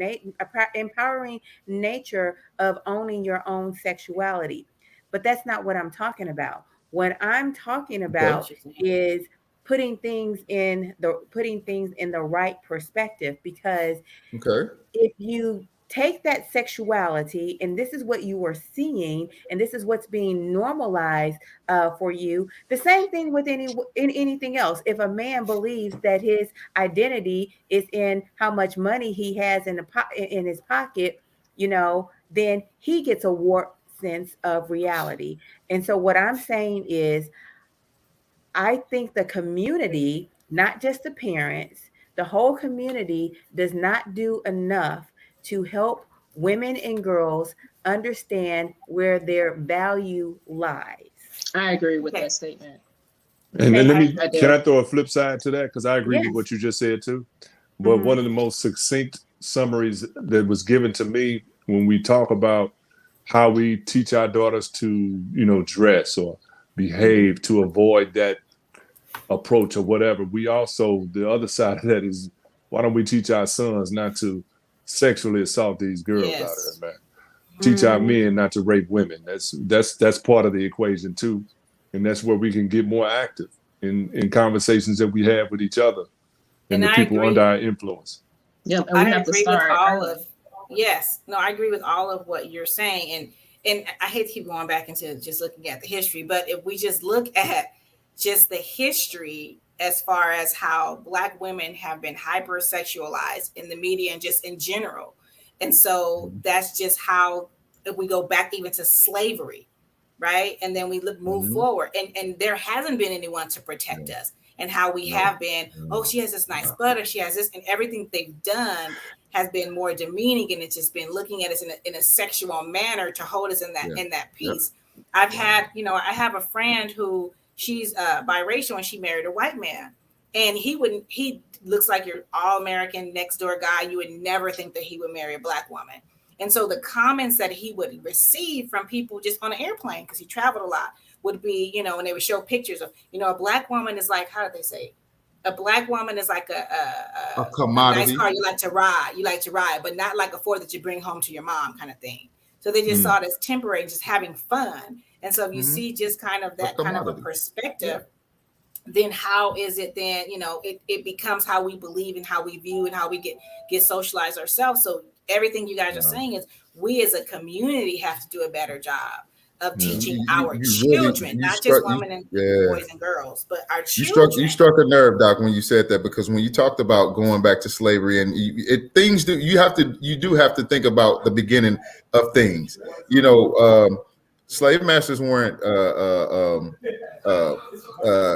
nature of owning your own sexuality, but that's not what I'm talking about. What I'm talking about is putting things in the right perspective, because if you take that sexuality, and this is what you are seeing, and this is what's being normalized for you. The same thing with anything else. If a man believes that his identity is in how much money he has in his pocket, you know, then he gets a warped sense of reality. And so what I'm saying is, I think the community, not just the parents, the whole community does not do enough to help women and girls understand where their value lies. I agree with that statement. And can I throw a flip side to that? Because I agree with what you just said too. But one of the most succinct summaries that was given to me when we talk about how we teach our daughters to, you know, dress or behave to avoid that approach or whatever, we also, the other side of that is, why don't we teach our sons not to sexually assault these girls out there, man? Teach our men not to rape women. That's part of the equation too, and that's where we can get more active in conversations that we have with each other and the people under our influence. Yeah, and we have to start. I agree with all of what you're saying, and I hate to keep going back into just looking at the history, but if we just look at just the history as far as how Black women have been hypersexualized in the media and just in general. And so that's just how, if we go back even to slavery, right? And then we move forward, and there hasn't been anyone to protect us, and how we have been, oh, she has this nice butt, or she has this, and everything they've done has been more demeaning, and it's just been looking at us in a sexual manner to hold us in that piece. I've had, you know, I have a friend who, she's biracial, and she married a white man, and he looks like your all-American next door guy. You would never think that he would marry a Black woman. And so the comments that he would receive from people just on an airplane, because he traveled a lot, would be, you know, and they would show pictures of, you know, a black woman is like, how did they say? A black woman is like a commodity. A nice car you like to ride, but not like a Ford that you bring home to your mom kind of thing. So they just saw it as temporary, just having fun. And so if you see just kind of that kind of a perspective, then how is it then, you know, it becomes how we believe and how we view and how we get socialized ourselves. So everything you guys are saying is we as a community have to do a better job of teaching our children, not just women and boys and girls, but our children. You struck a nerve, Doc, when you said that, because when you talked about going back to slavery and you do have to think about the beginning of things. You know, slave masters weren't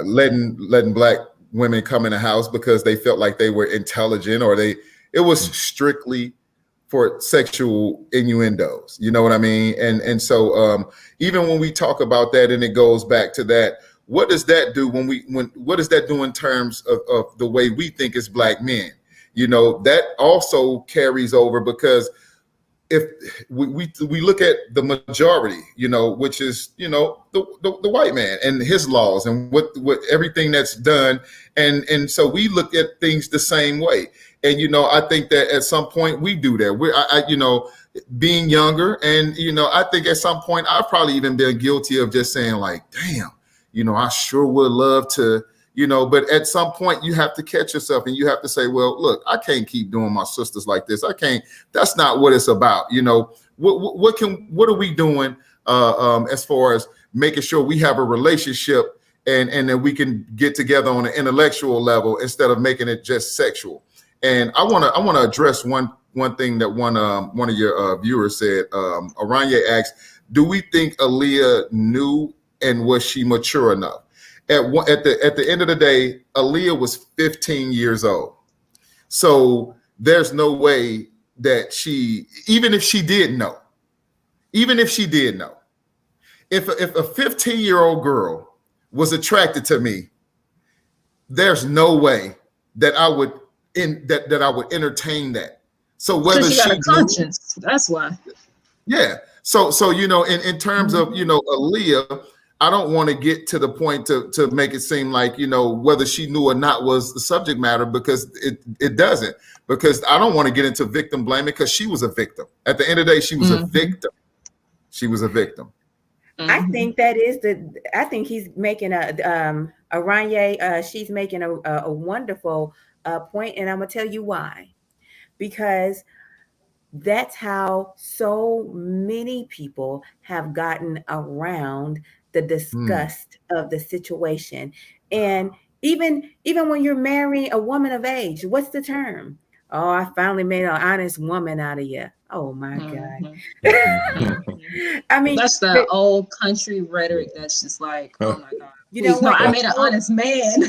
letting black women come in the house because they felt like they were intelligent, or it was strictly for sexual innuendos, you know what I mean? And so even when we talk about that, and it goes back to that, what does that do what does that do in terms of the way we think as black men? You know, that also carries over, because if we look at the majority, you know, which is, you know, the white man and his laws and what everything that's done, and so we look at things the same way. And, you know, I think that at some point we do that. You know, being younger, and, you know, I think at some point I've probably even been guilty of just saying like, damn, you know, I sure would love to, you know, but at some point you have to catch yourself and you have to say, well, look, I can't keep doing my sisters like this. I can't. That's not what it's about. You know, what are we doing as far as making sure we have a relationship and then we can get together on an intellectual level instead of making it just sexual. And I want to address one thing that one of your viewers said. Aranya asked, do we think Aaliyah knew, and was she mature enough? At the end of the day, Aaliyah was 15 years old. So there's no way that even if she did know, if a 15-year-old girl was attracted to me, there's no way that I would entertain that. So whether she got a conscience, that's why. Yeah. So you know, in terms of, you know, Aaliyah, I don't want to get to the point to make it seem like, you know, whether she knew or not was the subject matter, because it doesn't. Because I don't want to get into victim blaming, because she was a victim. At the end of the day, she was a victim. She was a victim. I think that is I think he's making Aranya, she's making a wonderful point, and I'm gonna tell you why. Because that's how so many people have gotten around the disgust of the situation. And even when you're marrying a woman of age, what's the term? Oh, I finally made an honest woman out of you. Oh my God. I mean, that's the old country rhetoric that's just like, oh my God. You know what? I made an honest man.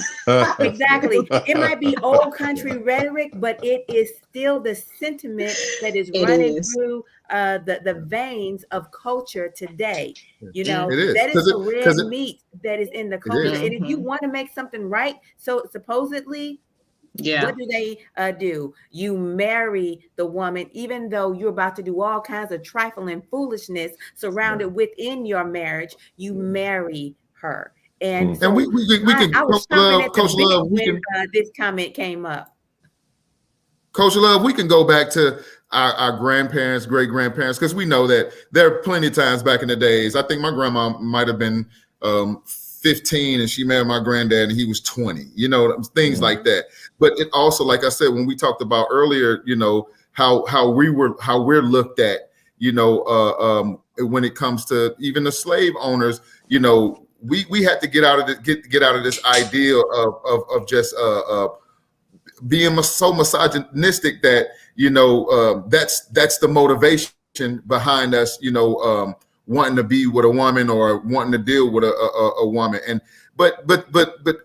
Exactly. It might be old country rhetoric, but it is still the sentiment that is running through the veins of culture today. You know, that is the red meat that is in the culture. And if you want to make something right, so supposedly, what do they do? You marry the woman, even though you're about to do all kinds of trifling foolishness surrounded within your marriage. You marry her. And so we can, I was Coach Love, when this comment came up. Coach Love, we can go back to our grandparents, great grandparents, because we know that there are plenty of times back in the days. I think my grandma might have been 15 and she married my granddad and he was 20, you know, things like that. But it also, like I said, when we talked about earlier, you know, how we're looked at, you know, when it comes to even the slave owners, you know, we had to get out of this idea of just being so misogynistic that, you know, that's the motivation behind us, you know, wanting to be with a woman or wanting to deal with a woman. And but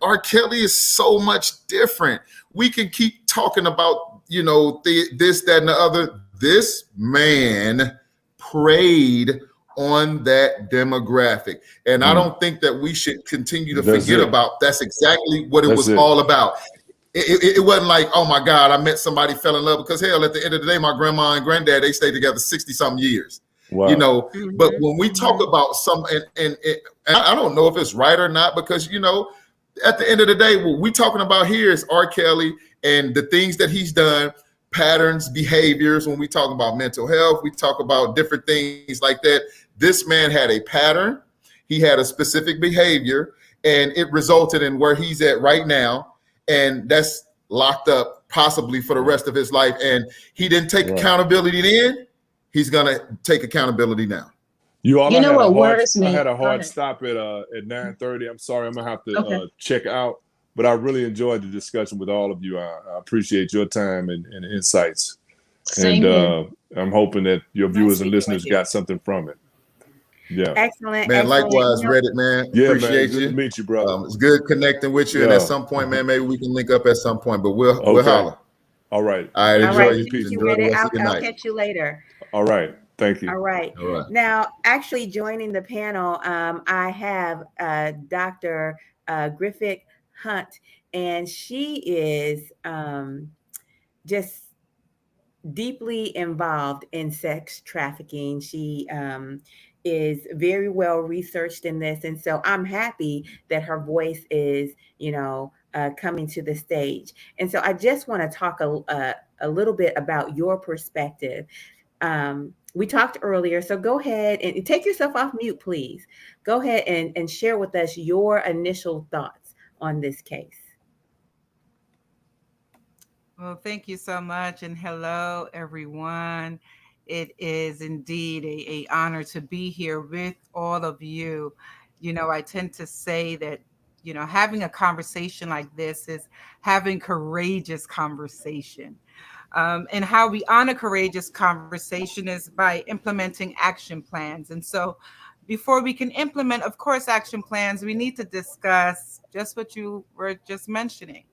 R. Kelly is so much different. We can keep talking about, you know, this, that, and the other. This man preyed on that demographic. And I don't think that we should continue to forget about that's exactly what it was all about. It wasn't like, oh my God, I met somebody, fell in love, because hell, at the end of the day, my grandma and granddad, they stayed together 60-something years. Wow. You know, but when we talk about some, and I don't know if it's right or not, because, you know, at the end of the day, what we're talking about here is R. Kelly and the things that he's done, patterns, behaviors. When we talk about mental health, we talk about different things like that. This man had a pattern. He had a specific behavior, and it resulted in where he's at right now. And that's locked up possibly for the rest of his life. And he didn't take accountability then. He's going to take accountability now. You know what worries me? I had a hard stop at 9:30. I'm sorry, I'm going to have to check out. But I really enjoyed the discussion with all of you. I appreciate your time and insights. Same and I'm hoping that your viewers and listeners got something from it. Yeah. Excellent. Man, excellent. Likewise, Reddit, man. Yeah, appreciate man. Good to meet you, brother. It's good connecting with you. And at some point, man, maybe we can link up at some point, but we'll holler. All right. All right. Enjoy your peace. Enjoy the rest of your night. I'll catch you later. All right. Thank you. All right. Now, actually joining the panel, I have Dr. Griffith Hunt, and she is just deeply involved in sex trafficking. She is very well researched in this. And so I'm happy that her voice is, coming to the stage. And so I just want to talk a little bit about your perspective. We talked earlier, so go ahead and take yourself off mute, please. Go ahead and share with us your initial thoughts on this case. Well, thank you so much. And hello, everyone. It is indeed a honor to be here with all of you. I tend to say that, having a conversation like this is having courageous conversation. And how we honor courageous conversation is by implementing action plans. And so before we can implement, of course, action plans, we need to discuss just what you were just mentioning.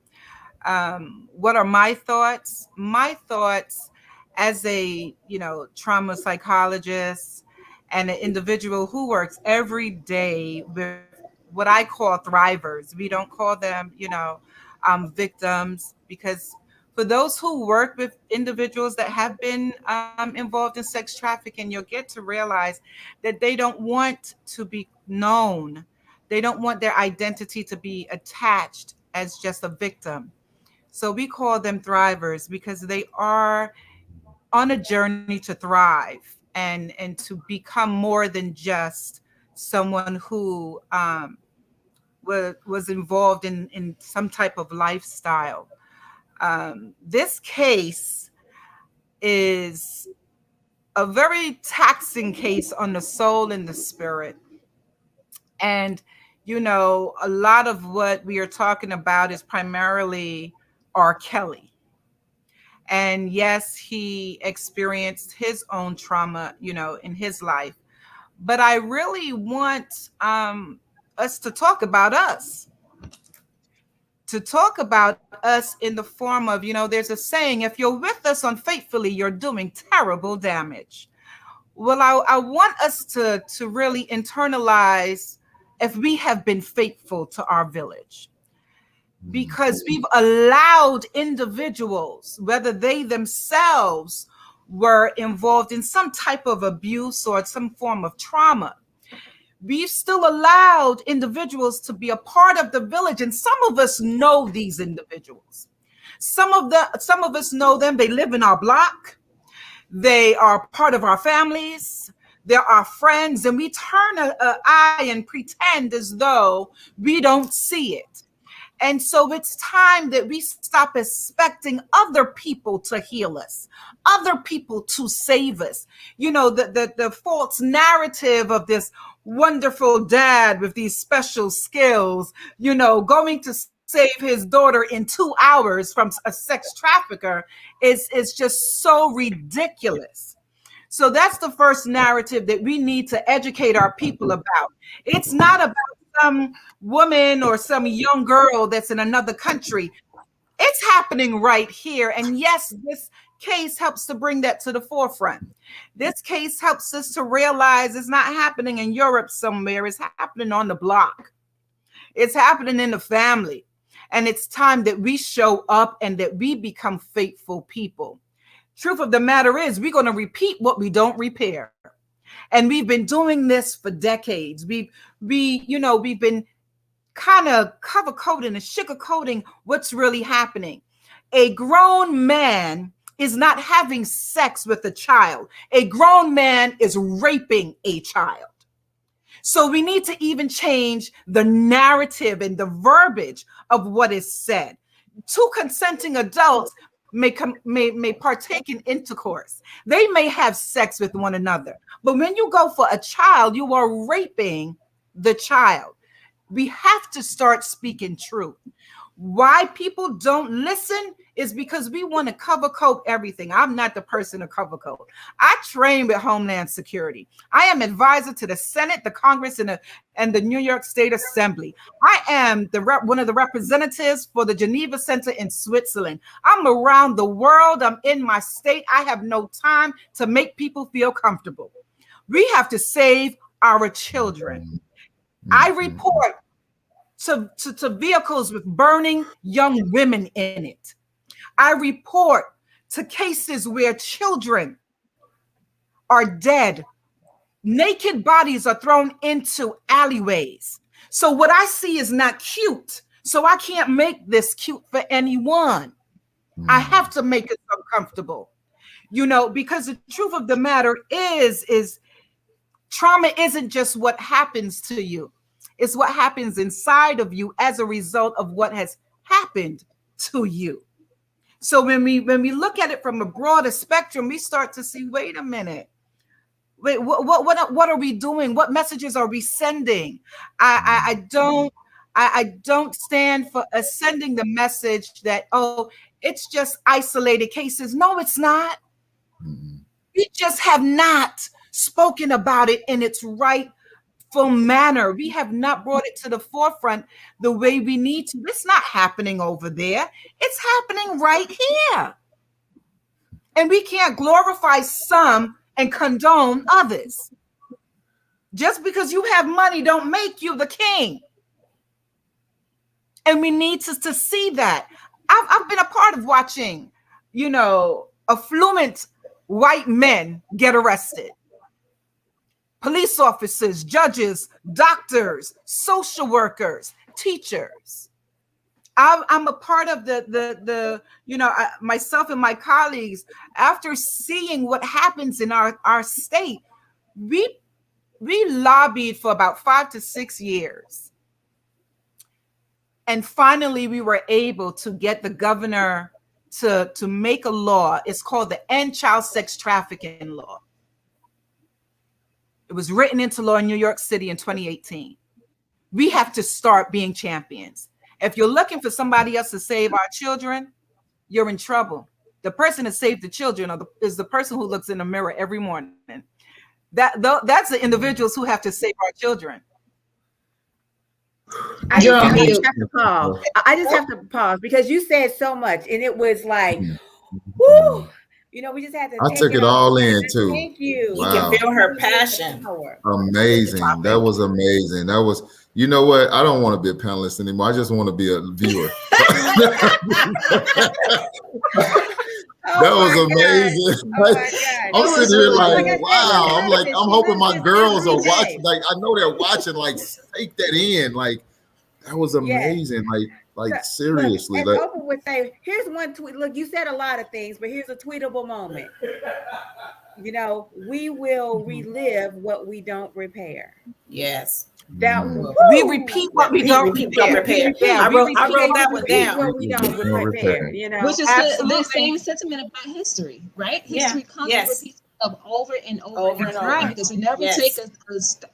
What are my thoughts? My thoughts as a, trauma psychologist and an individual who works every day with what I call thrivers. We don't call them, victims, because for those who work with individuals that have been involved in sex trafficking, you'll get to realize that they don't want to be known. They don't want their identity to be attached as just a victim. So we call them thrivers because they are on a journey to thrive and to become more than just someone who was involved in some type of lifestyle. This case is a very taxing case on the soul and the spirit. And, a lot of what we are talking about is primarily R. Kelly. And yes, he experienced his own trauma, in his life. But I really want us to talk about us. To talk about us in the form of, there's a saying, if you're with us unfaithfully, you're doing terrible damage. Well, I want us to really internalize if we have been faithful to our village. Because we've allowed individuals, whether they themselves were involved in some type of abuse or some form of trauma, we've still allowed individuals to be a part of the village. And some of us know these individuals. Some of us know them. They live in our block. They are part of our families. They're our friends. And we turn an eye and pretend as though we don't see it. And so it's time that we stop expecting other people to heal us, other people to save us. The false narrative of this wonderful dad with these special skills, going to save his daughter in 2 hours from a sex trafficker is just so ridiculous. So that's the first narrative that we need to educate our people about. It's not about some woman or some young girl that's in another country. It's happening right here. And yes, this case helps to bring that to the forefront. This case helps us to realize it's not happening in Europe somewhere. It's happening on the block. It's happening in the family. And it's time that we show up and that we become faithful people. Truth of the matter is, we're going to repeat what we don't repair. And we've been doing this for decades. We've been kind of cover coding and sugar coating what's really happening. A grown man is not having sex with a child. A grown man is raping a child. So we need to even change the narrative and the verbiage of what is said. Two consenting adults may partake in intercourse. They may have sex with one another. But when you go for a child, you are raping the child. We have to start speaking truth. Why people don't listen is because we want to cover code everything. I'm not the person to cover code. I train with Homeland Security. I am advisor to the Senate, the Congress, and the New York State Assembly. I am one of the representatives for the Geneva Center in Switzerland. I'm around the world. I'm in my state. I have no time to make people feel comfortable. We have to save our children. I report to vehicles with burning young women in it. I report to cases where children are dead. Naked bodies are thrown into alleyways. So what I see is not cute. So I can't make this cute for anyone. I have to make it uncomfortable, because the truth of the matter is trauma isn't just what happens to you. It's what happens inside of you as a result of what has happened to you. So when we look at it from a broader spectrum, we start to see, wait a minute. Wait, what are we doing? What messages are we sending? I don't stand for sending the message that, it's just isolated cases. No, it's not. We just have not spoken about it in its rightful manner. We have not brought it to the forefront the way we need to. It's not happening over there. It's happening right here. And we can't glorify some and condone others. Just because you have money don't make you the king. And we need to see that. I've been a part of watching, affluent white men get arrested. Police officers, judges, doctors, social workers, teachers. I'm a part of myself and my colleagues, after seeing what happens in our state, we lobbied for about 5 to 6 years. And finally, we were able to get the governor to make a law. It's called the End Child Sex Trafficking Law. It was written into law in New York City in 2018. We have to start being champions. If you're looking for somebody else to save our children, you're in trouble. The person that saved the children is the person who looks in the mirror every morning. That's the individuals who have to save our children. I just have to pause because you said so much, and it was like, whoo. We just had to. I took it all in too. Thank you. Wow. You can feel her passion. Amazing. That was amazing. That was. You know what? I don't want to be a panelist anymore. I just want to be a viewer. That was amazing. I'm sitting here like, wow. I'm hoping my girls are watching. Like, I know they're watching. Like, take that in. Like, that was amazing. Like seriously. Look, Oprah would say, "Here's one tweet. Look, you said a lot of things, but here's a tweetable moment. We will relive what we don't repair." Yes. We repeat what we don't repair. Yeah, I wrote that one down. What we don't repair, which is the same sentiment about history, right? History comes repeats of over and over and over, because we never take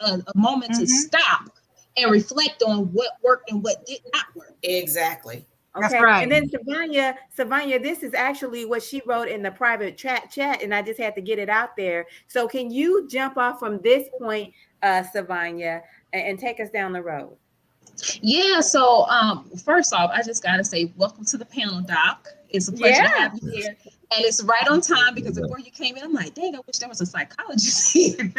a moment to stop and reflect on what worked and what did not work. Exactly. Okay. That's right. And then Savannah, this is actually what she wrote in the private chat, and I just had to get it out there. So can you jump off from this point, Savannah, and take us down the road? Yeah. So first off, I just got to say welcome to the panel, Doc. It's a pleasure to have you here. And it's right on time because before you came in, I'm like, dang, I wish there was a psychologist here.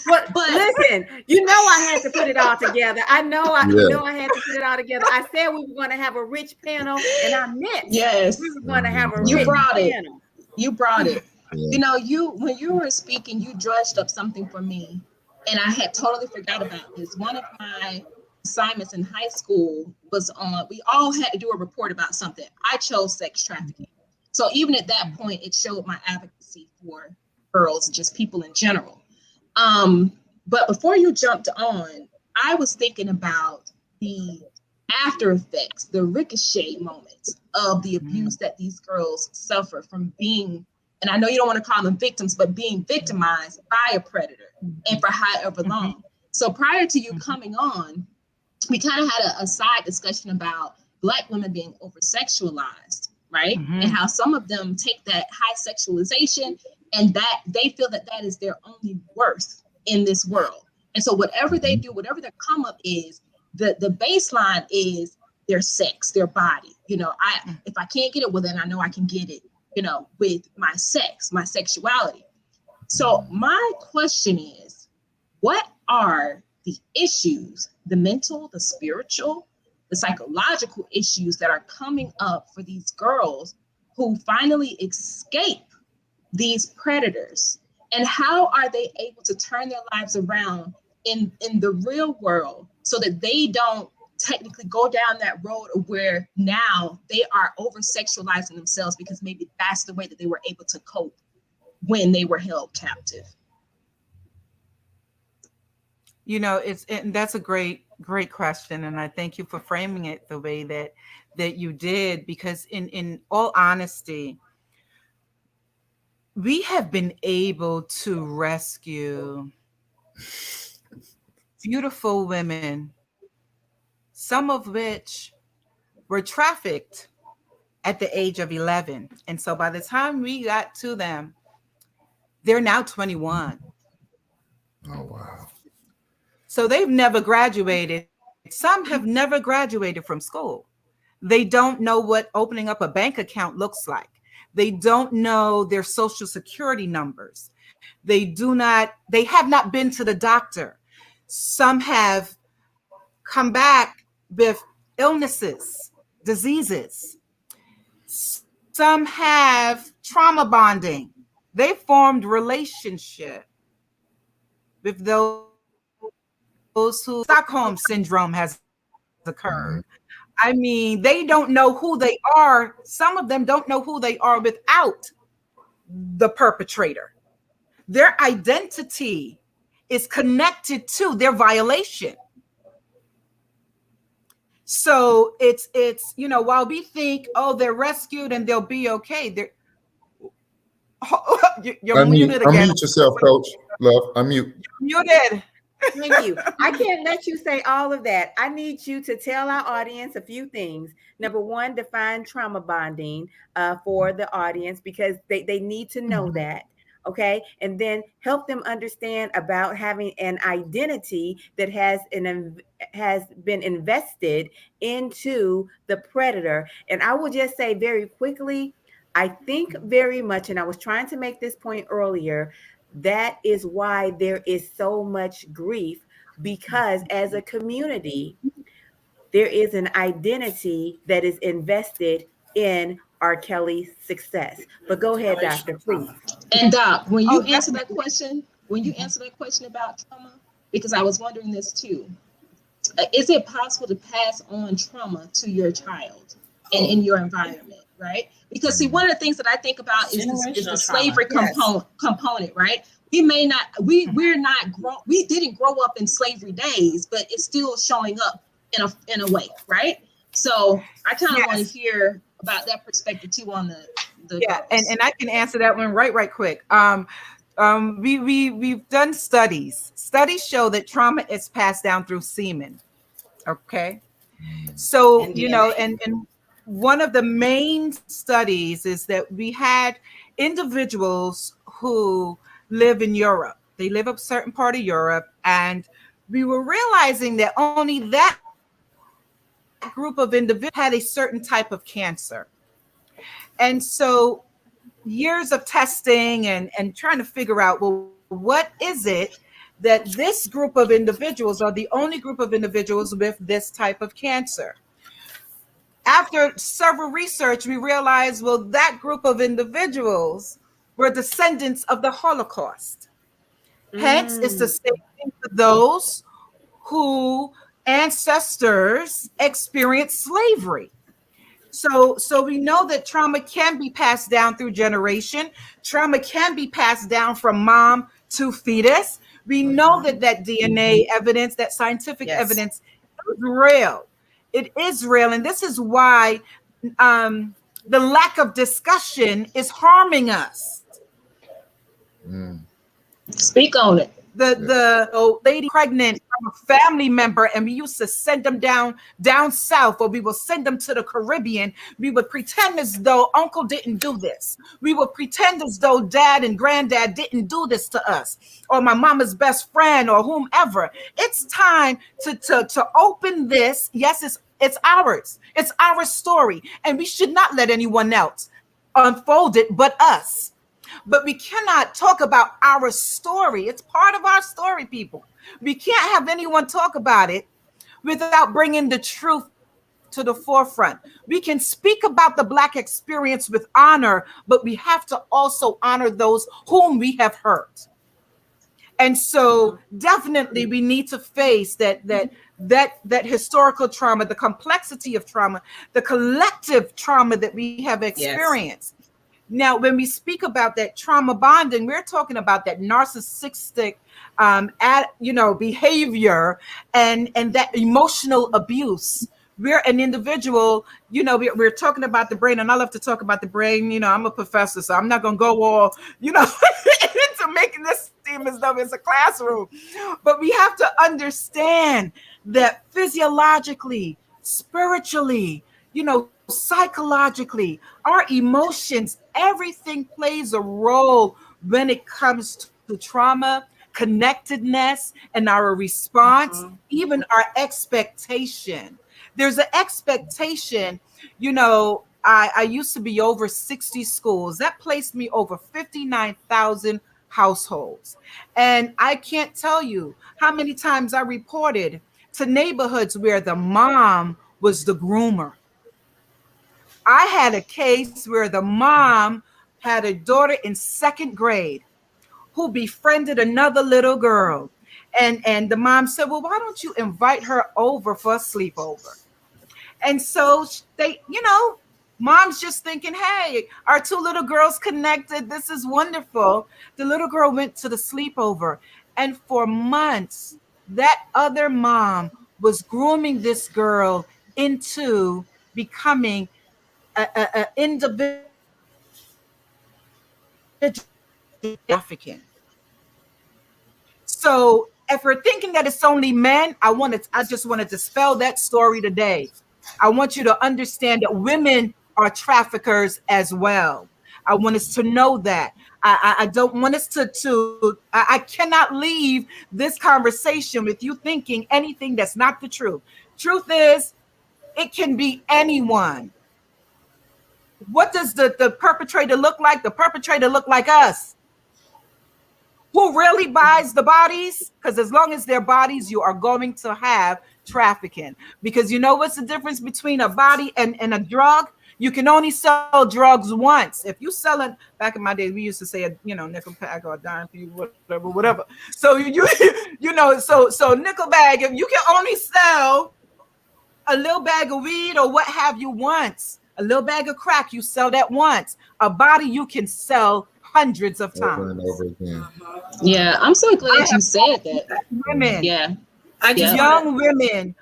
But listen, you know I had to put it all together. You know I had to put it all together. I said we were going to have a rich panel, and I meant we were going to have a rich panel. You brought it. You know, when you were speaking, you dredged up something for me, and I had totally forgot about this. One of my assignments in high school was on, we all had to do a report about something. I chose sex trafficking. So even at that point, it showed my advocacy for girls and just people in general. But before you jumped on, I was thinking about the after effects, the ricochet moments of the abuse that these girls suffer from being, and I know you don't want to call them victims, but being victimized by a predator and for however long. So prior to you coming on, we kind of had a side discussion about Black women being over-sexualized, right? And how some of them take that high sexualization and that they feel that that is their only worth in this world. And so whatever they do, whatever their come up is, the baseline is their sex, their body. You know, if I can't get it, well, then I know I can get it, you know, with my sex, my sexuality. So my question is, what are the issues, the mental, the spiritual, the psychological issues that are coming up for these girls who finally escape these predators? And how are they able to turn their lives around in the real world so that they don't technically go down that road of where now they are over-sexualizing themselves because maybe that's the way that they were able to cope when they were held captive? You know, and that's a great question, and I thank you for framing it the way that you did, because in all honesty, we have been able to rescue beautiful women, some of which were trafficked at the age of 11. And so by the time we got to them, they're now 21. Oh, wow. So they've never graduated. Some have never graduated from school. They don't know what opening up a bank account looks like. They don't know their social security numbers. They have not been to the doctor. Some have come back with illnesses, diseases. Some have trauma bonding. They formed relationship with those who Stockholm syndrome has occurred. I mean, they don't know who they are. Some of them don't know who they are without the perpetrator. Their identity is connected to their violation. So it's you know, while we think, oh, they're rescued and they'll be okay, you're muted again. Unmute yourself, Coach. Love, unmute. You're muted. Thank you. I can't let you say all of that. I need you to tell our audience a few things. Number one, define trauma bonding for the audience, because they need to know that. Okay. And then help them understand about having an identity that has been invested into the predator. And I will just say very quickly, I think very much, and I was trying to make this point earlier, that is why there is so much grief, because as a community, there is an identity that is invested in R. Kelly's success. But go ahead, Doctor, please. And Doc, when you answer that question, about trauma, because I was wondering this too, is it possible to pass on trauma to your child and in your environment, right? Because see, one of the things that I think about is the slavery component, right? We didn't grow up in slavery days, but it's still showing up in a way, right? So I kind of want to hear about that perspective too on the and I can answer that one right quick. We've done studies. Studies show that trauma is passed down through semen. Okay, so you know, and one of the main studies is that we had individuals who live in Europe. They live a certain part of Europe, and we were realizing that only that group of individuals had a certain type of cancer. And so years of testing and trying to figure out, well, what is it that this group of individuals are the only group of individuals with this type of cancer? After several research, we realized, well, that group of individuals were descendants of the Holocaust. Hence, it's the same thing for those who ancestors experienced slavery. So we know that trauma can be passed down through generation. Trauma can be passed down from mom to fetus. We know that DNA evidence, that scientific evidence is real. It is real. And this is why the lack of discussion is harming us. Speak on it. The lady pregnant from a family member, and we used to send them down south, or we will send them to the Caribbean. We would pretend as though uncle didn't do this. We would pretend as though dad and granddad didn't do this to us, or my mama's best friend, or whomever. It's time to open this. Yes, it's ours. It's our story, and we should not let anyone else unfold it but us. But we cannot talk about our story. It's part of our story, people. We can't have anyone talk about it without bringing the truth to the forefront. We can speak about the Black experience with honor, but we have to also honor those whom we have hurt. And so definitely we need to face that historical trauma, the complexity of trauma, the collective trauma that we have experienced. Yes. Now, when we speak about that trauma bonding, we're talking about that narcissistic, behavior and that emotional abuse. We're an individual, we're talking about the brain, and I love to talk about the brain. I'm a professor, so I'm not going to go all, into making this seem as though it's a classroom. But we have to understand that physiologically, spiritually, psychologically, our emotions, everything plays a role when it comes to trauma, connectedness, and our response, even our expectation. There's an expectation, I used to be over 60 schools. That placed me over 59,000 households. And I can't tell you how many times I reported to neighborhoods where the mom was the groomer. I had a case where the mom had a daughter in 2nd grade who befriended another little girl. And the mom said, well, why don't you invite her over for a sleepover? And so they, mom's just thinking, hey, our 2 little girls connected. This is wonderful. The little girl went to the sleepover. And for months, that other mom was grooming this girl into becoming an individual African. So if we're thinking that it's only men, I just want to dispel that story today. I want you to understand that women are traffickers as well. I want us to know that. I don't want us I cannot leave this conversation with you thinking anything that's not the truth. Truth is, it can be anyone. What does the perpetrator look like? The perpetrator look like us. Who really buys the bodies? Because as long as they're bodies, you are going to have trafficking. Because what's the difference between a body and a drug? You can only sell drugs once. If you sell it, back in my day, we used to say nickel bag or a dime for you, whatever. So so nickel bag, if you can only sell a little bag of weed or what have you once. A little bag of crack, you sell that once. A body you can sell hundreds of times. Over and over again. Yeah, I'm so glad you said that. Women. Yeah. Young women.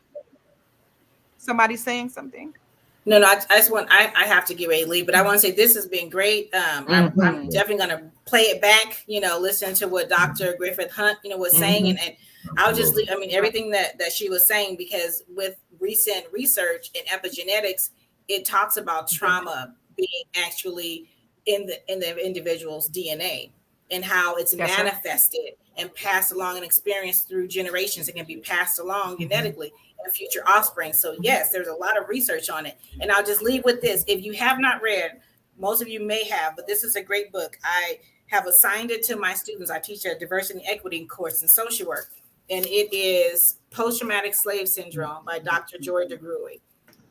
Somebody saying something? No, I have to get ready to leave, but I want to say this has been great. I'm definitely going to play it back, listen to what Dr. Griffith Hunt, was saying. And I'll just leave, everything that she was saying, because with recent research in epigenetics, it talks about trauma being actually in the individual's DNA and how it's manifested and passed along and experienced through generations. It can be passed along genetically and future offspring. So yes, there's a lot of research on it. And I'll just leave with this. If you have not read Most of you may have, but this is a great book. I have assigned it to my students. I teach a diversity and equity course in social work, and it is Post-Traumatic Slave Syndrome by Dr. Joy DeGruy.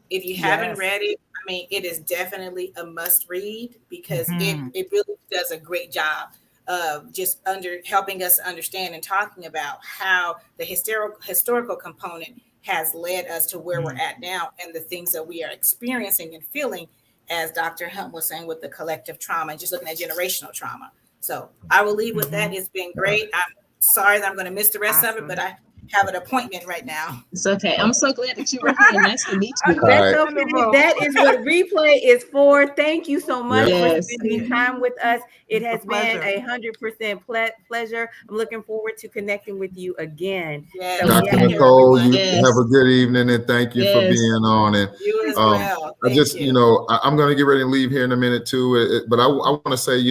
If you haven't read it, I mean, it is definitely a must read, because it really does a great job of just helping us understand and talking about how the historical component has led us to where we're at now, and the things that we are experiencing and feeling, as Dr. Hunt was saying, with the collective trauma and just looking at generational trauma. So I will leave with that. It's been great. I'm sorry that I'm going to miss the rest of it, but I have an appointment right now. It's okay. I'm so glad that you were here. Nice to meet you. That's okay. That is what replay is for. Thank you so much for spending time with us. It has been 100% pleasure. I'm looking forward to connecting with you again. Yes. So Dr. Nicole, you have a good evening, and thank you for being on. And you as well. I just, I'm going to get ready to leave here in a minute too. But I want to say,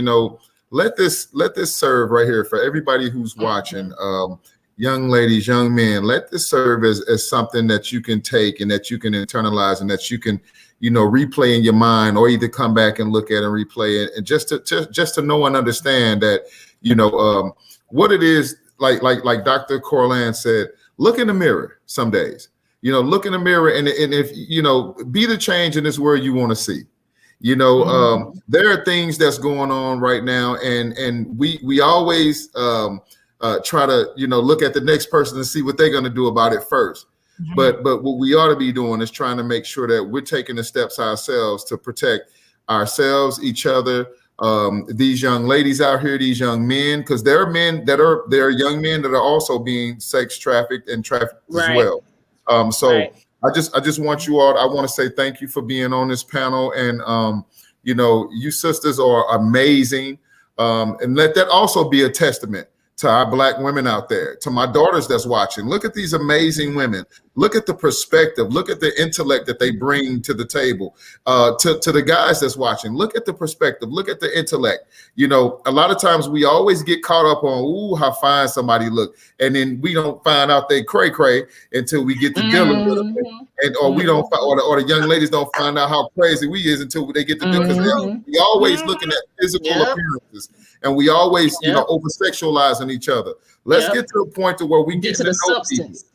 let this serve right here for everybody who's watching. Young ladies, young men, let this serve as something that you can take and that you can internalize and that you can, replay in your mind, or either come back and look at and replay it, and just to know and understand that, what it is, like Dr. Corland said, look in the mirror some days, look in the mirror, and if, be the change in this world you want to see. There are things that's going on right now, and we always try to look at the next person and see what they're going to do about it first. But what we ought to be doing is trying to make sure that we're taking the steps ourselves to protect ourselves, each other, these young ladies out here, these young men, because there are young men that are also being sex trafficked and trafficked as well. I just want you all, I want to say thank you for being on this panel, and you sisters are amazing, and let that also be a testament to our Black women out there, to my daughters that's watching. Look at these amazing women. Look at the perspective. Look at the intellect that they bring to the table. To the guys that's watching, look at the perspective. Look at the intellect. A lot of times we always get caught up on, ooh, how fine somebody look, and then we don't find out they cray until we get to dealing with them, or we don't, or the young ladies don't find out how crazy we is until they get to deal. Because we always looking at physical appearances. And we always, over sexualizing each other. Let's get to the point to where we get to the substance.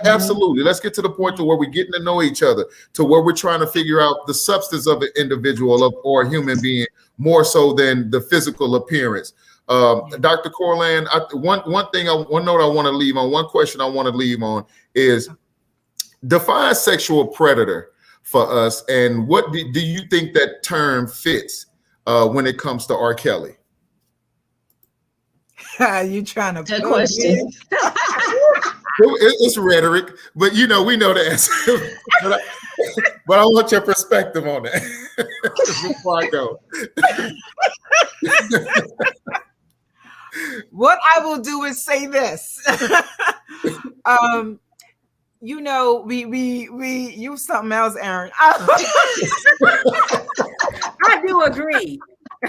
Absolutely. Let's get to the point to where we're getting to know each other, to where we're trying to figure out the substance of an individual or a human being, more so than the physical appearance. Dr. Corland, one note I want to leave on, one question I want to leave on is define sexual predator for us, and what do you think that term fits when it comes to R. Kelly? You trying to good question. It's rhetoric, but we know the answer. but I want your perspective on that before I go. What I will do is say this. We use something else, Aaron. I do agree. I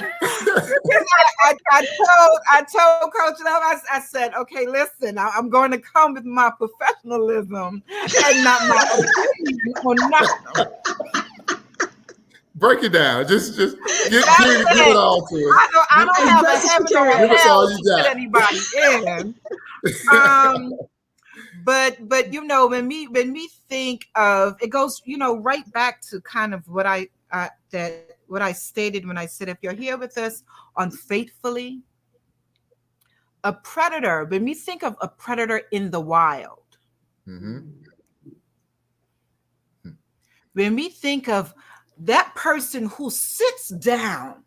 told Coach Love, I said, okay, listen, I'm going to come with my professionalism and not my opinion or nothing. Break it down. Just give it all to us. I don't have a heaven or a hell to put anybody in. But when we think of, it goes right back to kind of what I stated when I said, if you're here with us on Faithfully, a predator, when we think of a predator in the wild, when we think of that person who sits down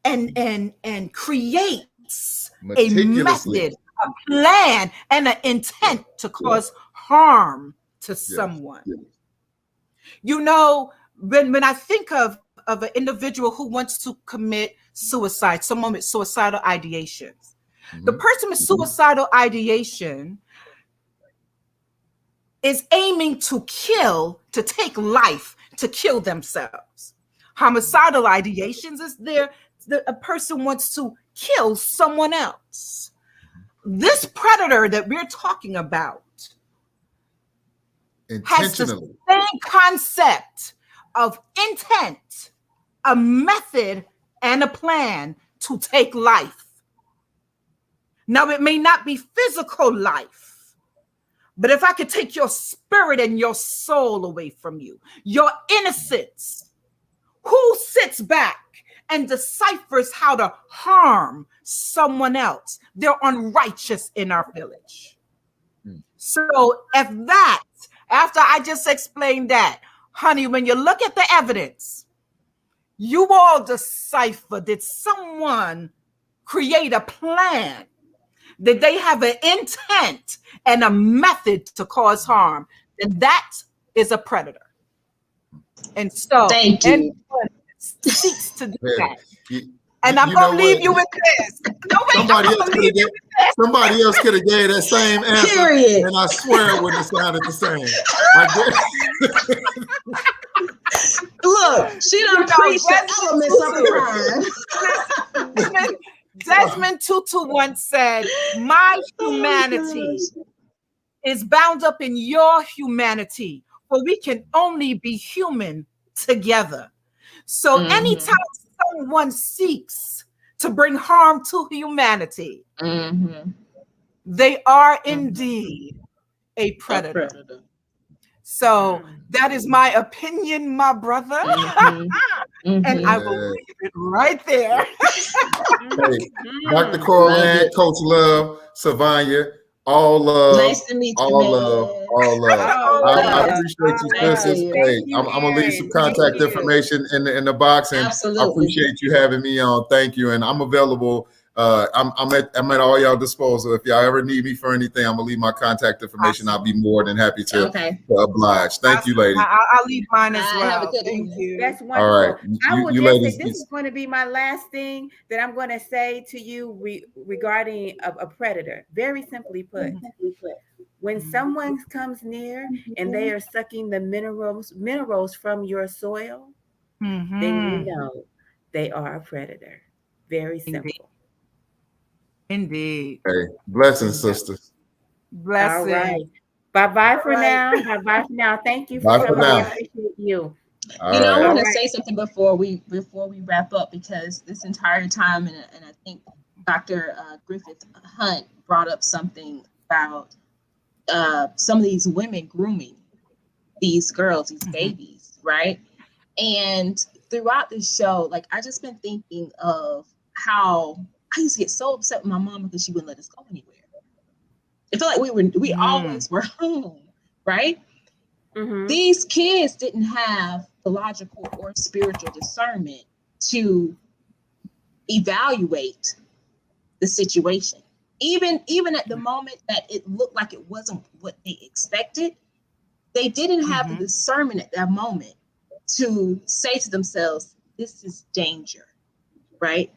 and creates a method, a plan, and an intent to cause harm to someone. When I think of an individual who wants to commit suicide, someone with suicidal ideations, the person with suicidal ideation is aiming to kill, to take life, to kill themselves. Homicidal ideations is a person wants to kill someone else. This predator that we're talking about has the same concept of intent, a method, and a plan to take life. Now, it may not be physical life, but if I could take your spirit and your soul away from you, your innocence, who sits back and deciphers how to harm someone else? They're unrighteous in our village. So if that, after I just explained that, honey, when you look at the evidence, you all decipher, did someone create a plan? Did they have an intent and a method to cause harm? Then that is a predator. And so anyone seeks to do that. And I'm going to leave you with this. No, wait, somebody else could have gave that same answer. Period. And I swear it wouldn't have sounded the same. Look, she done preached the elements of crime. Desmond Tutu once said, my humanity is bound up in your humanity, for we can only be human together. So anytime someone seeks to bring harm to humanity, they are indeed a predator. So that is my opinion, my brother. And I will leave it right there. Hey, Dr. Coral, Coach Love, Savannah, all love. Nice to meet you, all love. All love. I appreciate you, sisters. Hey, I'm gonna leave some contact information in the box, and I appreciate you having me on. Thank you, and I'm available. I'm at all y'all disposal. If y'all ever need me for anything, I'm gonna leave my contact information. I'll be more than happy to oblige. Thank you, ladies. I'll leave mine as well. Thank you. That's wonderful. All right, I will just say this is going to be my last thing that I'm going to say to you regarding a predator. Very simply put, when someone comes near and they are sucking the minerals from your soil, then you know they are a predator. Very simple. Indeed. Hey, blessings, sisters. Blessings. All right. Bye-bye for now. Bye-bye for now. Thank you for coming. I appreciate you. I want to say something before we wrap up, because this entire time, and I think Dr. Griffith Hunt brought up something about some of these women grooming these girls, these babies, right? And throughout this show, like, I just been thinking of how I used to get so upset with my mom because she wouldn't let us go anywhere. It felt like we always were home, right? These kids didn't have the logical or spiritual discernment to evaluate the situation. Even at the moment that it looked like it wasn't what they expected, they didn't have the discernment at that moment to say to themselves, this is danger, right?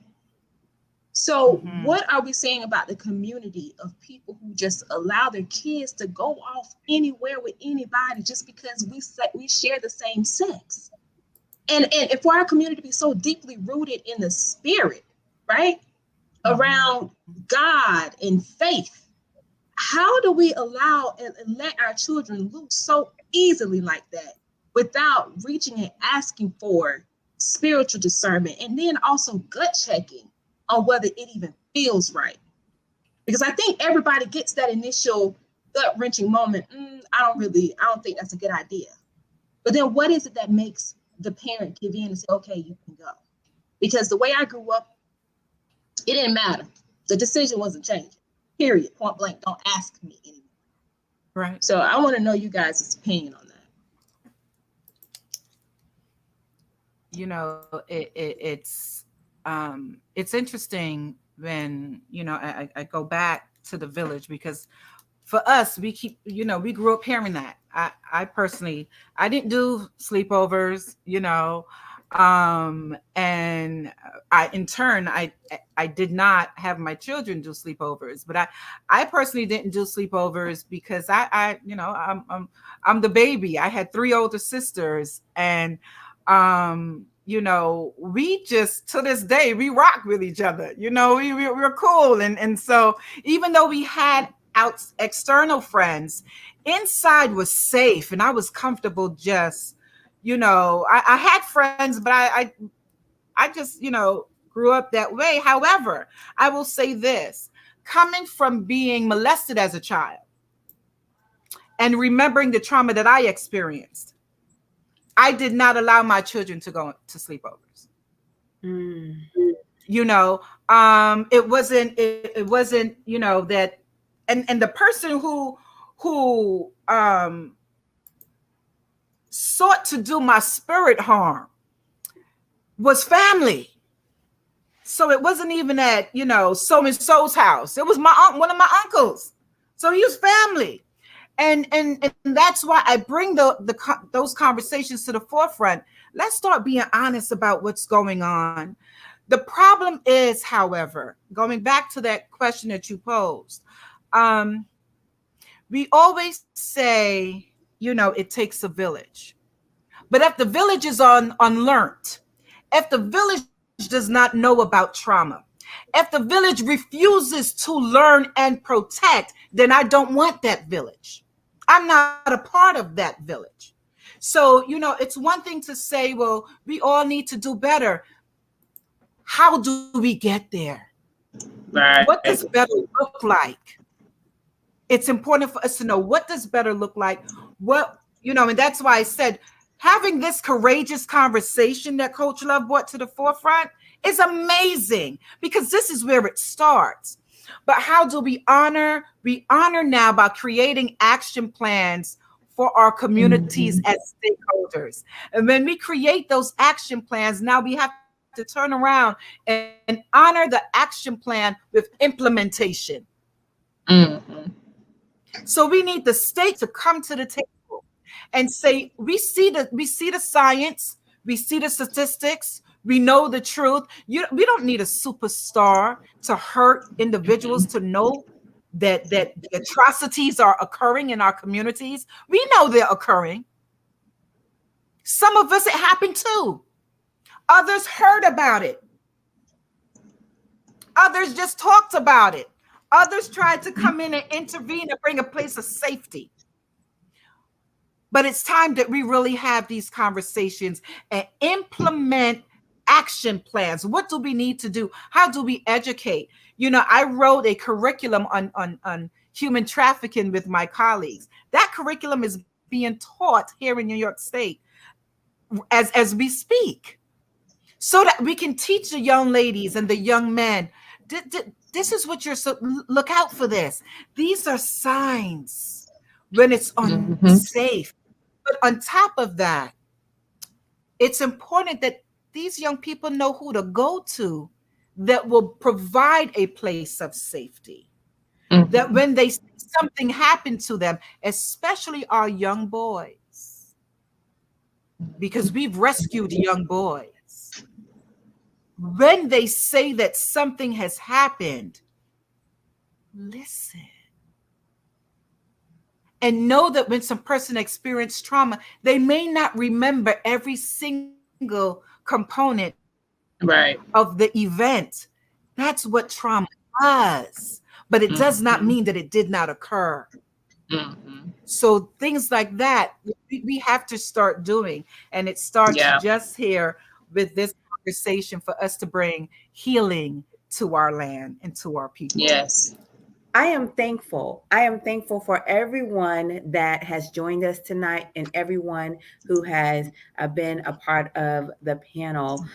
So what are we saying about the community of people who just allow their kids to go off anywhere with anybody just because we share the same sex? And for our community to be so deeply rooted in the spirit, right? Around God and faith, how do we allow and let our children loose so easily like that without reaching and asking for spiritual discernment, and then also gut checking on whether it even feels right? Because I think everybody gets that initial gut-wrenching moment. I don't think that's a good idea. But then what is it that makes the parent give in and say, okay, you can go? Because the way I grew up, it didn't matter. The decision wasn't changing. Period. Point blank. Don't ask me anymore. Right. So I want to know you guys' opinion on that. You know, it's interesting when, you know, I go back to the village, because for us, we grew up hearing that. I personally, I didn't do sleepovers, you know, and in turn, I did not have my children do sleepovers, but I personally didn't do sleepovers because I'm the baby. I had 3 older sisters, and you know, we just, to this day, we rock with each other. You know, we're cool. And so even though we had external friends, inside was safe, and I was comfortable just, you know, I had friends, but I just, you know, grew up that way. However, I will say this, coming from being molested as a child and remembering the trauma that I experienced, I did not allow my children to go to sleepovers. Mm. You know, it wasn't, you know, that, and the person who sought to do my spirit harm was family. So it wasn't even at, you know, so and so's house. It was one of my uncles. So he was family. And that's why I bring those conversations to the forefront. Let's start being honest about what's going on. The problem is, however, going back to that question that you posed, we always say, you know, it takes a village. But if the village is unlearned, if the village does not know about trauma, if the village refuses to learn and protect, then I don't want that village. I'm not a part of that village. So, you know, it's one thing to say, well, we all need to do better. How do we get there? Right. What does better look like? It's important for us to know, what does better look like? What, you know, and that's why I said, having this courageous conversation that Coach Love brought to the forefront is amazing, because this is where it starts. But how do we honor? We honor now by creating action plans for our communities as stakeholders. And when we create those action plans, now we have to turn around and honor the action plan with implementation. So we need the state to come to the table and say, we see the science, we see the statistics, we know the truth. We don't need a superstar to hurt individuals to know that the atrocities are occurring in our communities. We know they're occurring. Some of us, it happened too. Others heard about it. Others just talked about it. Others tried to come in and intervene and bring a place of safety. But it's time that we really have these conversations and implement action plans. What do we need to do? How do we educate? You know, I wrote a curriculum on human trafficking with my colleagues. That curriculum is being taught here in New York State as we speak, so that we can teach the young ladies and the young men, this is what look out for this. These are signs when it's unsafe. But on top of that, it's important that these young people know who to go to that will provide a place of safety. That when they see something happen to them, especially our young boys, because we've rescued young boys, when they say that something has happened, listen. And know that when some person experienced trauma, they may not remember every single component of the event. That's what trauma does. But it does not mean that it did not occur. So things like that, we have to start doing. And it starts just here with this conversation for us to bring healing to our land and to our people. Yes. I am thankful. I am thankful for everyone that has joined us tonight and everyone who has been a part of the panel,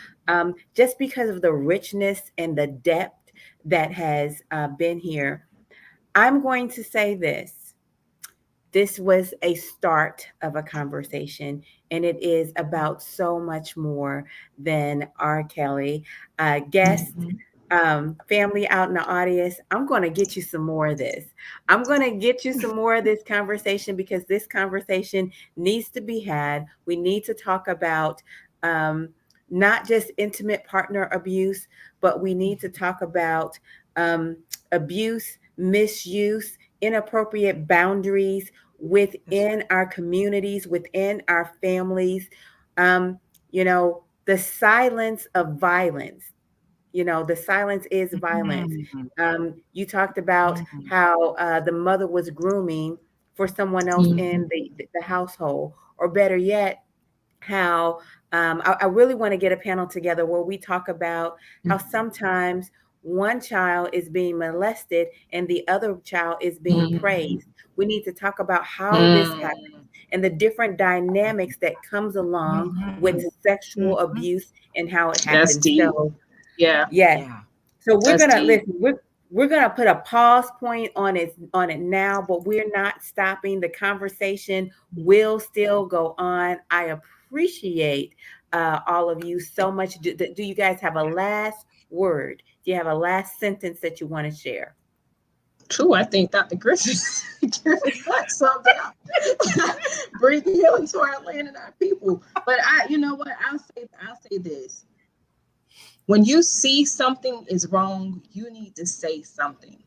just because of the richness and the depth that has been here. I'm going to say this. This was a start of a conversation, and it is about so much more than R. Kelly. Guests, family out in the audience, I'm going to get you some more of this. I'm going to get you some more of this conversation, because this conversation needs to be had. We need to talk about not just intimate partner abuse, but we need to talk about abuse, misuse, inappropriate boundaries within our communities, within our families. You know, the silence of violence. You know, the silence is violence. You talked about how the mother was grooming for someone else in the household, or better yet, how I really want to get a panel together where we talk about how sometimes one child is being molested and the other child is being praised. We need to talk about how this happens and the different dynamics that comes along with sexual abuse and how it happens. That's deep. So, yeah. So we're That's gonna deep. listen. We're gonna put a pause point on it now, but we're not stopping. The conversation will still go on. I appreciate all of you so much. Do you guys have a last word? Do you have a last sentence that you want to share? True, I think Dr. Griffin summed it up. Bring healing to our land and our people. But you know what? I'll say this. When you see something is wrong, you need to say something.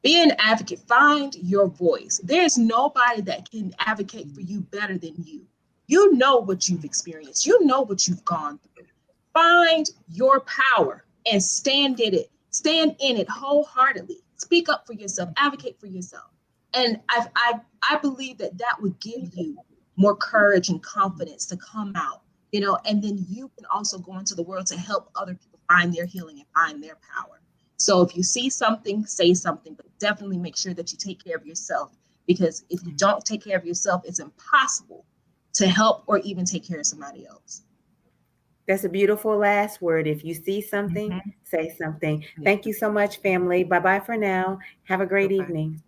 Be an advocate. Find your voice. There's nobody that can advocate for you better than you. You know what you've experienced. You know what you've gone through. Find your power and stand in it. Stand in it wholeheartedly. Speak up for yourself. Advocate for yourself. And I believe that would give you more courage and confidence to come out, you know, and then you can also go into the world to help other people find their healing and find their power. So if you see something, say something, but definitely make sure that you take care of yourself, because if you don't take care of yourself, it's impossible to help or even take care of somebody else. That's a beautiful last word. If you see something, say something. Thank you so much, family. Bye-bye for now. Have a great evening.